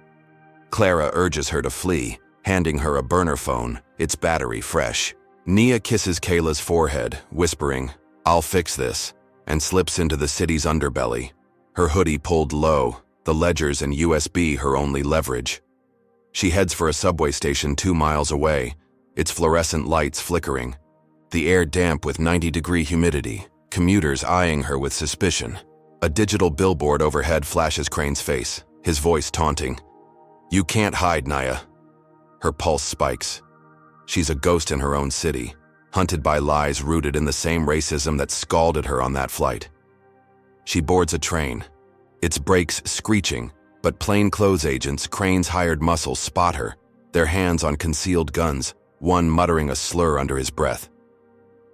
Clara urges her to flee, handing her a burner phone, its battery fresh. Nia kisses Kayla's forehead, whispering, "I'll fix this," and slips into the city's underbelly. Her hoodie pulled low, the ledgers and USB her only leverage. She heads for a subway station 2 miles away, its fluorescent lights flickering. The air damp with 90-degree humidity, commuters eyeing her with suspicion. A digital billboard overhead flashes Crane's face, his voice taunting. "You can't hide, Nia." Her pulse spikes. She's a ghost in her own city, hunted by lies rooted in the same racism that scalded her on that flight. She boards a train, its brakes screeching, but plainclothes agents, Crane's hired muscle, spot her, their hands on concealed guns, one muttering a slur under his breath.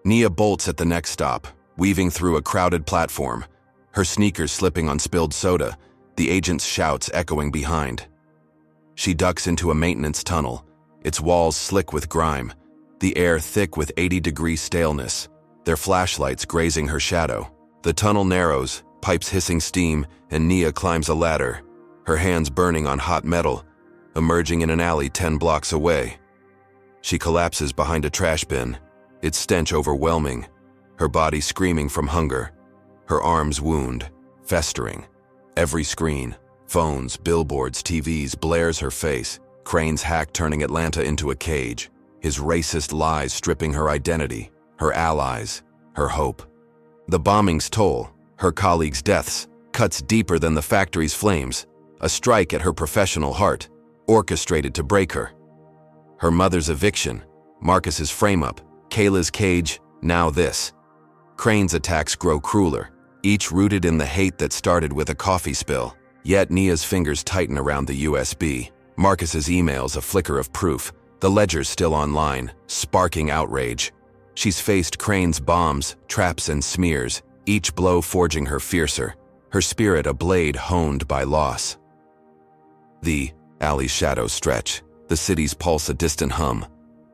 Nia bolts at the next stop, weaving through a crowded platform, her sneakers slipping on spilled soda, the agent's shouts echoing behind. She ducks into a maintenance tunnel, its walls slick with grime, the air thick with 80-degree staleness, their flashlights grazing her shadow. The tunnel narrows, pipes hissing steam, and Nia climbs a ladder, her hands burning on hot metal, emerging in an alley 10 blocks away. She collapses behind a trash bin, its stench overwhelming, her body screaming from hunger, her arms wound, festering. Every screen, phones, billboards, TVs, blares her face, Crane's hack turning Atlanta into a cage, his racist lies stripping her identity, her allies, her hope. The bombing's toll, her colleagues' deaths, cuts deeper than the factory's flames, a strike at her professional heart, orchestrated to break her. Her mother's eviction, Marcus's frame-up, Kayla's cage, now this. Crane's attacks grow crueler, each rooted in the hate that started with a coffee spill. Yet Nia's fingers tighten around the USB. Marcus's emails a flicker of proof, the ledger's still online, sparking outrage. She's faced Crane's bombs, traps, and smears, each blow forging her fiercer, her spirit a blade honed by loss. The alley's shadows stretch, the city's pulse a distant hum,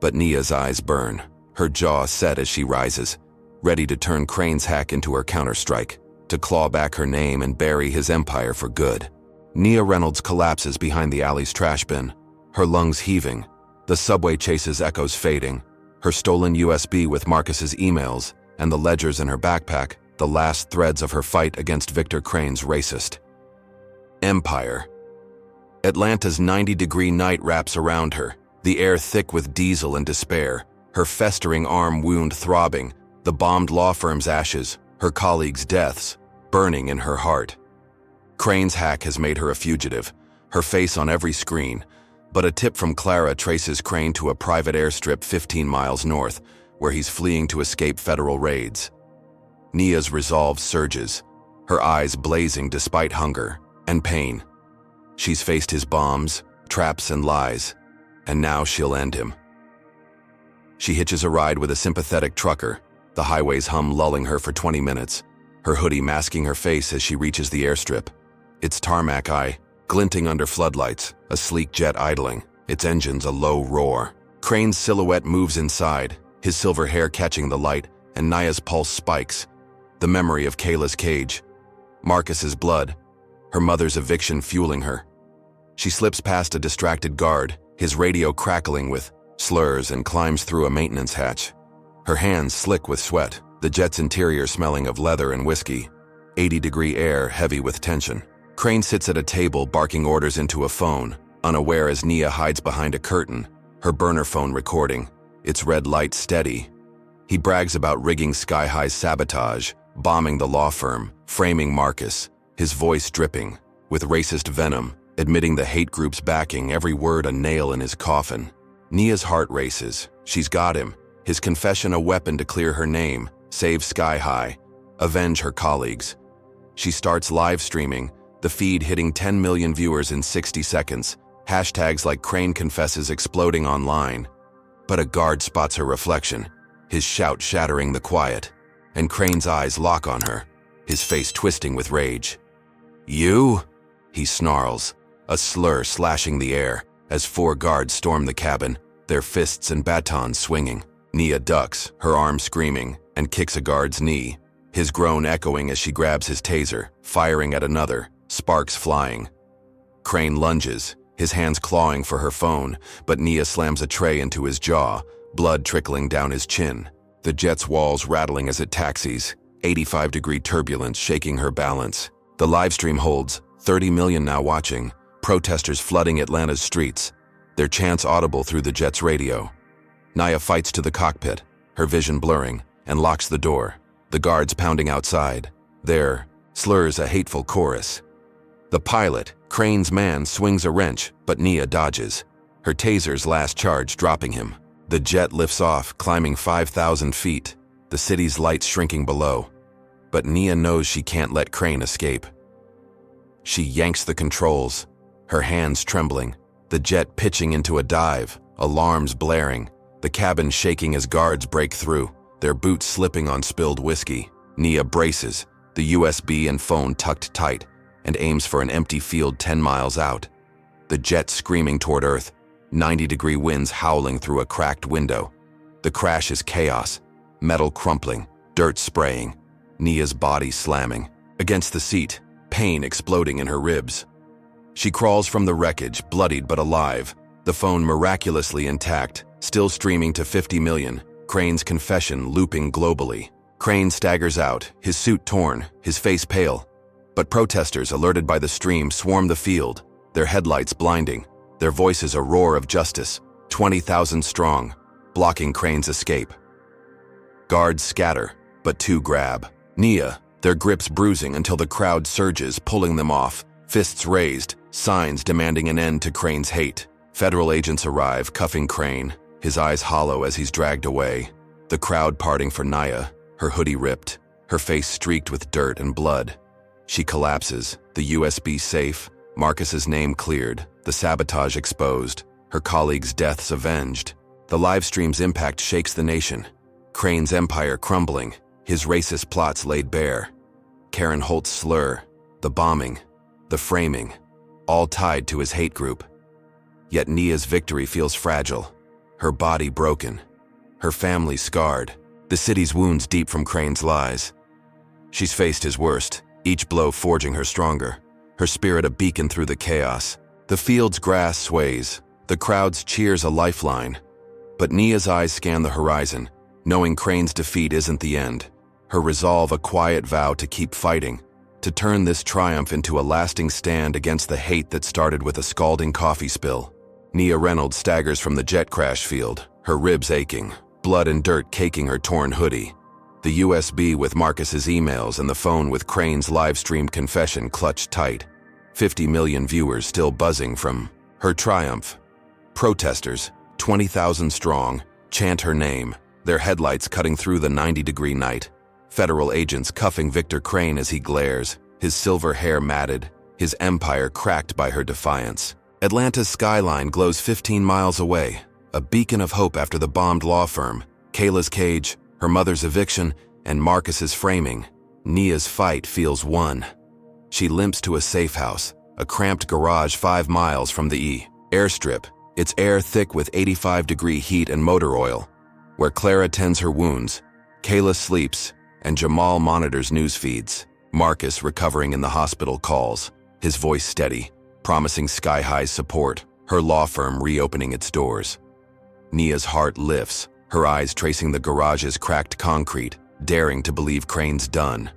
but Nia's eyes burn, her jaw set as she rises, ready to turn Crane's hack into her counterstrike, to claw back her name and bury his empire for good. Nia Reynolds collapses behind the alley's trash bin, her lungs heaving, the subway chase's echoes fading, her stolen USB with Marcus's emails and the ledgers in her backpack, the last threads of her fight against Victor Crane's racist empire. Atlanta's 90-degree night wraps around her, the air thick with diesel and despair, her festering arm wound throbbing, the bombed law firm's ashes, her colleagues' deaths, burning in her heart. Crane's hack has made her a fugitive, her face on every screen, but a tip from Clara traces Crane to a private airstrip 15 miles north, where he's fleeing to escape federal raids. Nia's resolve surges, her eyes blazing despite hunger and pain. She's faced his bombs, traps, and lies, and now she'll end him. She hitches a ride with a sympathetic trucker, the highway's hum lulling her for 20 minutes, her hoodie masking her face as she reaches the airstrip. Its tarmac eye, glinting under floodlights, a sleek jet idling, its engines a low roar. Crane's silhouette moves inside, his silver hair catching the light, and Nia's pulse spikes. The memory of Kayla's cage, Marcus's blood, her mother's eviction fueling her. She slips past a distracted guard, his radio crackling with slurs, and climbs through a maintenance hatch. Her hands slick with sweat, the jet's interior smelling of leather and whiskey, 80-degree air heavy with tension. Crane sits at a table barking orders into a phone, unaware as Nia hides behind a curtain, her burner phone recording, its red light steady. He brags about rigging Sky High's sabotage, bombing the law firm, framing Marcus, his voice dripping, with racist venom, admitting the hate group's backing, every word a nail in his coffin. Nia's heart races. She's got him. His confession a weapon to clear her name, save Sky High, avenge her colleagues. She starts live streaming, the feed hitting 10 million viewers in 60 seconds, hashtags like Crane confesses exploding online. But a guard spots her reflection, his shout shattering the quiet, and Crane's eyes lock on her, his face twisting with rage. "You?" he snarls, a slur slashing the air as 4 guards storm the cabin, their fists and batons swinging. Nia ducks, her arm screaming, and kicks a guard's knee, his groan echoing as she grabs his taser, firing at another, sparks flying. Crane lunges, his hands clawing for her phone, but Nia slams a tray into his jaw, blood trickling down his chin. The jet's walls rattling as it taxis, 85-degree turbulence shaking her balance. The livestream holds, 30 million now watching, protesters flooding Atlanta's streets, their chants audible through the jet's radio. Nia fights to the cockpit, her vision blurring, and locks the door, the guards pounding outside. There, slurs a hateful chorus. The pilot, Crane's man, swings a wrench, but Nia dodges, her taser's last charge dropping him. The jet lifts off, climbing 5,000 feet, the city's lights shrinking below. But Nia knows she can't let Crane escape. She yanks the controls, her hands trembling, the jet pitching into a dive, alarms blaring, the cabin shaking as guards break through, their boots slipping on spilled whiskey. Nia braces, the USB and phone tucked tight, and aims for an empty field 10 miles out. The jet screaming toward Earth, 90-degree winds howling through a cracked window. The crash is chaos, metal crumpling, dirt spraying, Nia's body slamming against the seat, pain exploding in her ribs. She crawls from the wreckage, bloodied but alive, the phone miraculously intact, still streaming to 50 million, Crane's confession looping globally. Crane staggers out, his suit torn, his face pale. But protesters, alerted by the stream, swarm the field, their headlights blinding, their voices a roar of justice, 20,000 strong, blocking Crane's escape. Guards scatter, but 2 grab Nia, their grips bruising until the crowd surges, pulling them off, fists raised, signs demanding an end to Crane's hate. Federal agents arrive, cuffing Crane, his eyes hollow as he's dragged away. The crowd parting for Nia, her hoodie ripped, her face streaked with dirt and blood. She collapses, the USB safe, Marcus's name cleared, the sabotage exposed, her colleagues' deaths avenged. The livestream's impact shakes the nation. Crane's empire crumbling, his racist plots laid bare. Karen Holt's slur, the bombing, the framing, all tied to his hate group. Yet Nia's victory feels fragile, her body broken, her family scarred, the city's wounds deep from Crane's lies. She's faced his worst, each blow forging her stronger, her spirit a beacon through the chaos. The field's grass sways, the crowd's cheers a lifeline. But Nia's eyes scan the horizon, knowing Crane's defeat isn't the end. Her resolve a quiet vow to keep fighting, to turn this triumph into a lasting stand against the hate that started with a scalding coffee spill. Nia Reynolds staggers from the jet crash field, her ribs aching, blood and dirt caking her torn hoodie. The USB with Marcus's emails and the phone with Crane's live-streamed confession clutched tight. 50 million viewers still buzzing from her triumph. Protesters, 20,000 strong, chant her name, their headlights cutting through the 90-degree night. Federal agents cuffing Victor Crane as he glares, his silver hair matted, his empire cracked by her defiance. Atlanta's skyline glows 15 miles away, a beacon of hope after the bombed law firm, Kayla's cage, her mother's eviction, and Marcus's framing. Nia's fight feels won. She limps to a safe house, a cramped garage 5 miles from the airstrip, its air thick with 85-degree heat and motor oil. Where Clara tends her wounds, Kayla sleeps, and Jamal monitors news feeds. Marcus, recovering in the hospital, calls, his voice steady, promising Sky High's support, her law firm reopening its doors. Nia's heart lifts, her eyes tracing the garage's cracked concrete, daring to believe Crane's done.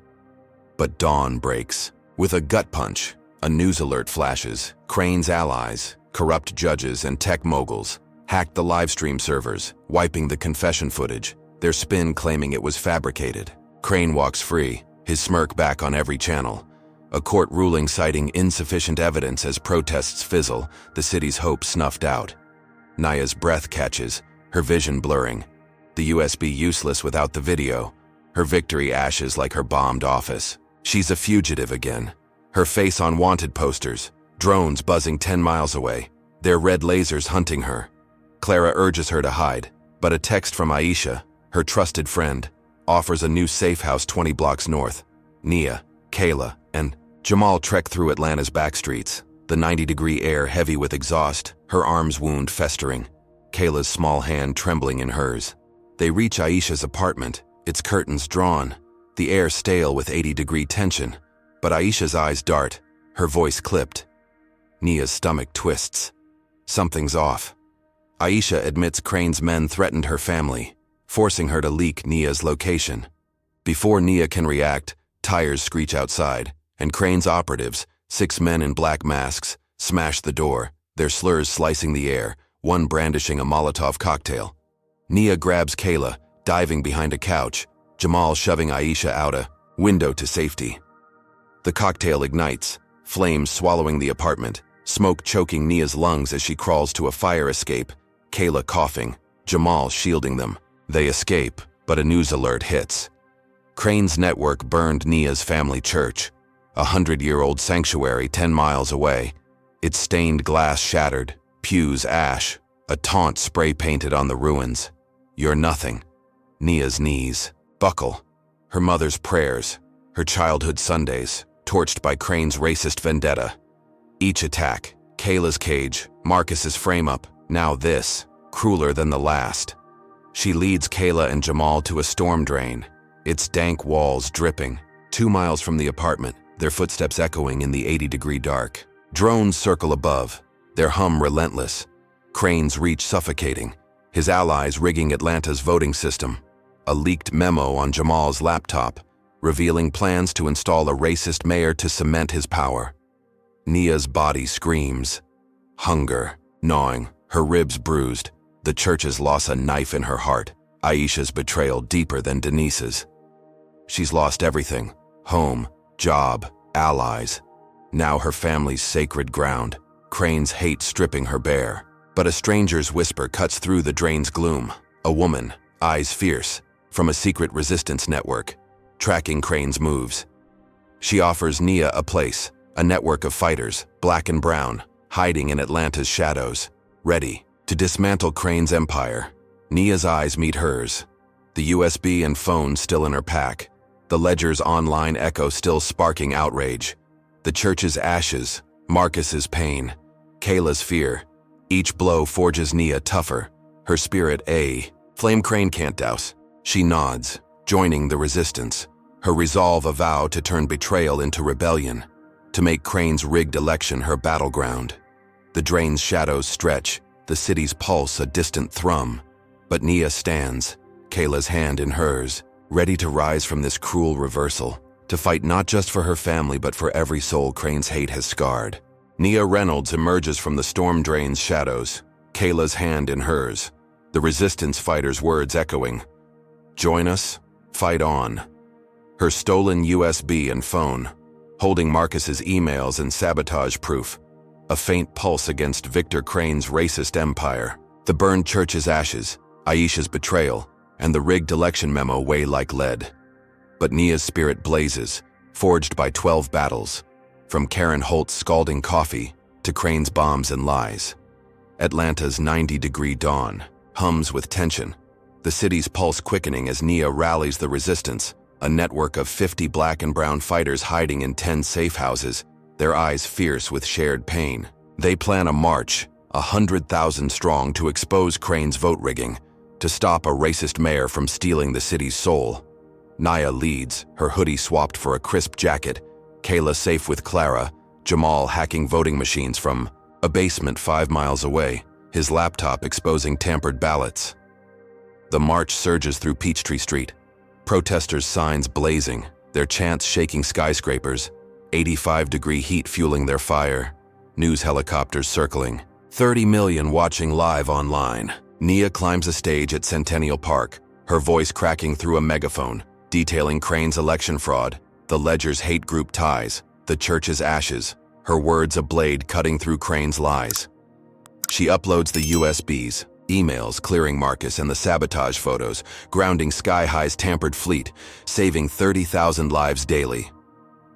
But dawn breaks. With a gut punch, a news alert flashes. Crane's allies, corrupt judges and tech moguls, hacked the livestream servers, wiping the confession footage. their spin claiming it was fabricated. Crane walks free, his smirk back on every channel. A court ruling citing insufficient evidence as protests fizzle, the city's hope snuffed out. Naya's breath catches, her vision blurring. The USB useless without the video. Her victory ashes like her bombed office. She's a fugitive again. Her face on wanted posters, drones buzzing 10 miles away, their red lasers hunting her. Clara urges her to hide, but a text from Aisha, her trusted friend, offers a new safe house 20 blocks north. Nia, Kayla, and Jamal trek through Atlanta's back streets, the 90-degree air heavy with exhaust, her arm's wound festering, Kayla's small hand trembling in hers. They reach Aisha's apartment, its curtains drawn, the air stale with 80-degree tension, but Aisha's eyes dart, her voice clipped. Nia's stomach twists. Something's off. Aisha admits Crane's men threatened her family, forcing her to leak Nia's location. Before Nia can react, tires screech outside, and Crane's operatives, 6 men in black masks, smash the door, their slurs slicing the air, one brandishing a Molotov cocktail. Nia grabs Kayla, diving behind a couch, Jamal shoving Aisha out a window to safety. The cocktail ignites, flames swallowing the apartment, smoke choking Nia's lungs as she crawls to a fire escape, Kayla coughing, Jamal shielding them. They escape, but a news alert hits. Crane's network burned Nia's family church, a 100-year-old sanctuary 10 miles away. Its stained glass shattered, pews ash, a taunt spray-painted on the ruins. You're nothing. Nia's knees buckle. Her mother's prayers, her childhood Sundays, torched by Crane's racist vendetta. Each attack, Kayla's cage, Marcus's frame-up, now this, crueler than the last. She leads Kayla and Jamal to a storm drain, its dank walls dripping. 2 miles from the apartment, their footsteps echoing in the 80-degree dark. Drones circle above, their hum relentless. Crane's reach suffocating, his allies rigging Atlanta's voting system. A leaked memo on Jamal's laptop, revealing plans to install a racist mayor to cement his power. Nia's body screams. Hunger, gnawing, her ribs bruised. The church's loss a knife in her heart. Aisha's betrayal deeper than Denise's. She's lost everything. Home, job, allies. Now her family's sacred ground. Crane's hate stripping her bare. But a stranger's whisper cuts through the drain's gloom. A woman, eyes fierce, from a secret resistance network, tracking Crane's moves. She offers Nia a place, a network of fighters, black and brown, hiding in Atlanta's shadows, ready to dismantle Crane's empire. Nia's eyes meet hers, the USB and phone still in her pack, the ledger's online echo still sparking outrage, the church's ashes, Marcus's pain, Kayla's fear. Each blow forges Nia tougher, her spirit a flame Crane can't douse. She nods, joining the resistance, her resolve a vow to turn betrayal into rebellion, to make Crane's rigged election her battleground. The drain's shadows stretch, the city's pulse a distant thrum. But Nia stands, Kayla's hand in hers, ready to rise from this cruel reversal, to fight not just for her family but for every soul Crane's hate has scarred. Nia Reynolds emerges from the storm drain's shadows, Kayla's hand in hers, the resistance fighter's words echoing. Join us, fight on. Her stolen USB and phone, holding Marcus's emails and sabotage proof, a faint pulse against Victor Crane's racist empire. The burned church's ashes, Aisha's betrayal, and the rigged election memo weigh like lead. But Nia's spirit blazes, forged by 12 battles, from Karen Holt's scalding coffee to Crane's bombs and lies. Atlanta's 90-degree dawn hums with tension, the city's pulse quickening as Nia rallies the resistance, a network of 50 black and brown fighters hiding in 10 safe houses, their eyes fierce with shared pain. They plan a march, 100,000 strong, to expose Crane's vote rigging, to stop a racist mayor from stealing the city's soul. Nia leads, her hoodie swapped for a crisp jacket, Kayla safe with Clara, Jamal hacking voting machines from a basement 5 miles away, his laptop exposing tampered ballots. The march surges through Peachtree Street, protesters' signs blazing, their chants shaking skyscrapers, 85-degree heat fueling their fire, news helicopters circling, 30 million watching live online. Nia climbs a stage at Centennial Park, her voice cracking through a megaphone, detailing Crane's election fraud, the Ledger's hate group ties, the church's ashes, her words a blade cutting through Crane's lies. She uploads the USBs, emails clearing Marcus and the sabotage photos, grounding Sky High's tampered fleet, saving 30,000 lives daily.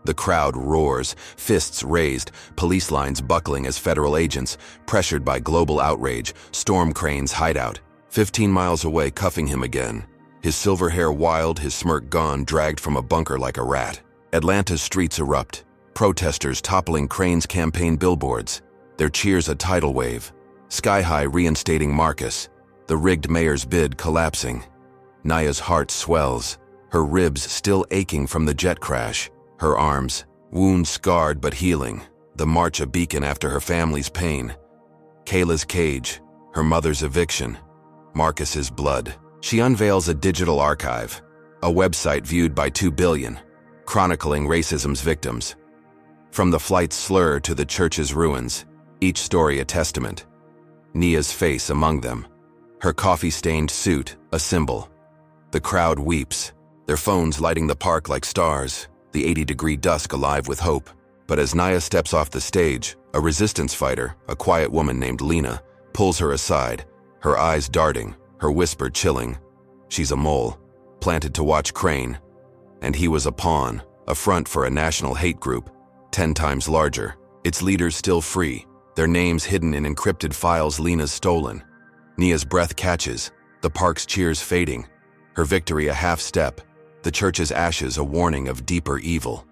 The crowd roars, fists raised, police lines buckling as federal agents, pressured by global outrage, storm Crane's hideout. 15 miles away, cuffing him again. His silver hair wild, his smirk gone, dragged from a bunker like a rat. Atlanta's streets erupt, protesters toppling Crane's campaign billboards, their cheers a tidal wave. Sky High reinstating Marcus, the rigged mayor's bid collapsing. Naya's heart swells, her ribs still aching from the jet crash, her arms, wounds scarred but healing, the march a beacon after her family's pain. Kayla's cage, her mother's eviction, Marcus's blood. She unveils a digital archive, a website viewed by 2 billion, chronicling racism's victims. From the flight's slur to the church's ruins, each story a testament. Nia's face among them, her coffee-stained suit a symbol. The crowd weeps, their phones lighting the park like stars, the 80-degree dusk alive with hope. But as Nia steps off the stage, a resistance fighter, a quiet woman named Lena, pulls her aside, her eyes darting, her whisper chilling. She's a mole, planted to watch Crane. And he was a pawn, a front for a national hate group, 10 times larger, its leaders still free, their names hidden in encrypted files Lena's stolen. Nia's breath catches, the park's cheers fading, her victory a half step, the church's ashes a warning of deeper evil.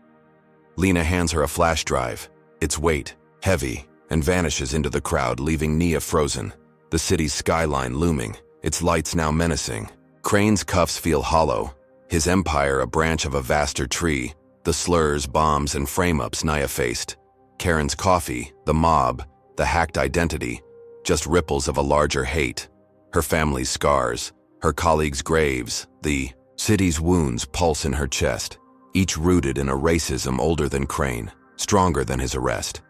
Lena hands her a flash drive, its weight, heavy, and vanishes into the crowd, leaving Nia frozen, the city's skyline looming, its lights now menacing. Crane's cuffs feel hollow, his empire a branch of a vaster tree, the slurs, bombs, and frame-ups Nia faced. Karen's coffee, the mob, the hacked identity, just ripples of a larger hate. Her family's scars, her colleagues' graves, the city's wounds pulse in her chest, each rooted in a racism older than Crane, stronger than his arrest.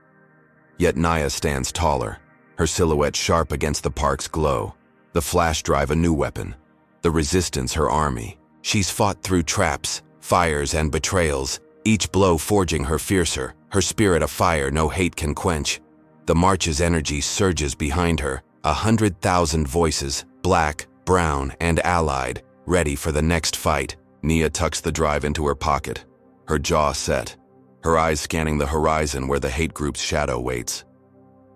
Yet Nia stands taller, her silhouette sharp against the park's glow, the flash drive a new weapon, the resistance her army. She's fought through traps, fires, and betrayals, each blow forging her fiercer, her spirit a fire no hate can quench. The march's energy surges behind her, 100,000 voices, black, brown, and allied, ready for the next fight. Nia tucks the drive into her pocket, her jaw set, her eyes scanning the horizon where the hate group's shadow waits.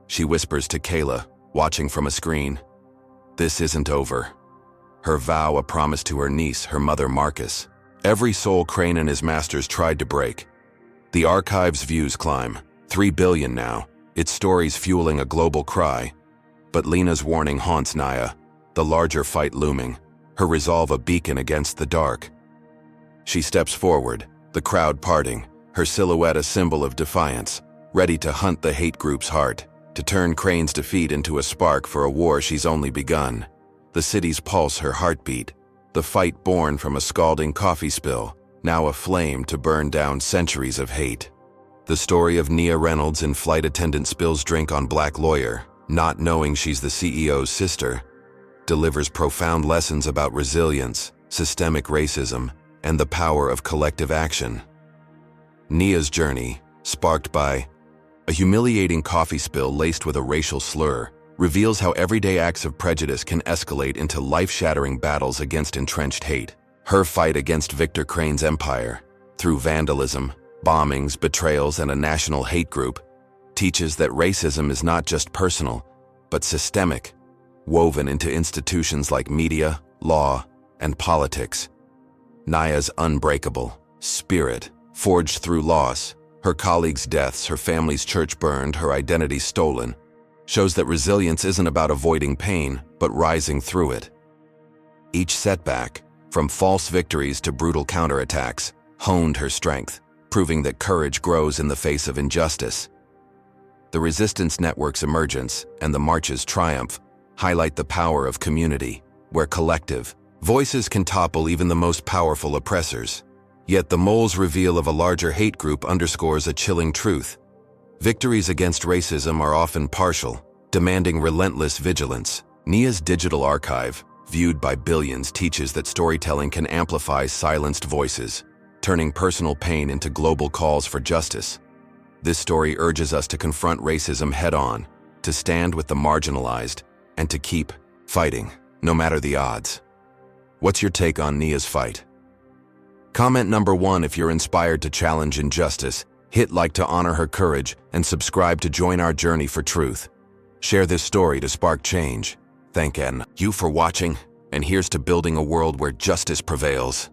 She whispers to Kayla, watching from a screen, "This isn't over." Her vow a promise to her niece, her mother Marcus. Every soul Crane and his masters tried to break. The archive's views climb, 3 billion now, its stories fueling a global cry. But Lena's warning haunts Nia, the larger fight looming, her resolve a beacon against the dark. She steps forward, the crowd parting, her silhouette a symbol of defiance, ready to hunt the hate group's heart, to turn Crane's defeat into a spark for a war she's only begun. The city's pulse her heartbeat, the fight born from a scalding coffee spill, now aflame to burn down centuries of hate. The story of Nia Reynolds in flight attendant spills drink on black lawyer, not knowing she's the CEO's sister, delivers profound lessons about resilience, systemic racism, and the power of collective action. Nia's journey, sparked by a humiliating coffee spill laced with a racial slur, reveals how everyday acts of prejudice can escalate into life-shattering battles against entrenched hate. Her fight against Victor Crane's empire, through vandalism, bombings, betrayals, and a national hate group, teaches that racism is not just personal, but systemic, woven into institutions like media, law, and politics. Nia's unbreakable spirit, forged through loss, her colleagues' deaths, her family's church burned, her identity stolen, shows that resilience isn't about avoiding pain, but rising through it. Each setback, from false victories to brutal counterattacks, honed her strength, proving that courage grows in the face of injustice. The resistance network's emergence and the march's triumph highlight the power of community, where collective voices can topple even the most powerful oppressors. Yet the mole's reveal of a larger hate group underscores a chilling truth. Victories against racism are often partial, demanding relentless vigilance. Nia's digital archive, viewed by billions, teaches that storytelling can amplify silenced voices, turning personal pain into global calls for justice. This story urges us to confront racism head-on, to stand with the marginalized, and to keep fighting, no matter the odds. What's your take on Nia's fight? Comment number 1 if you're inspired to challenge injustice, hit like to honor her courage, and subscribe to join our journey for truth. Share this story to spark change. Thank you for watching, and here's to building a world where justice prevails.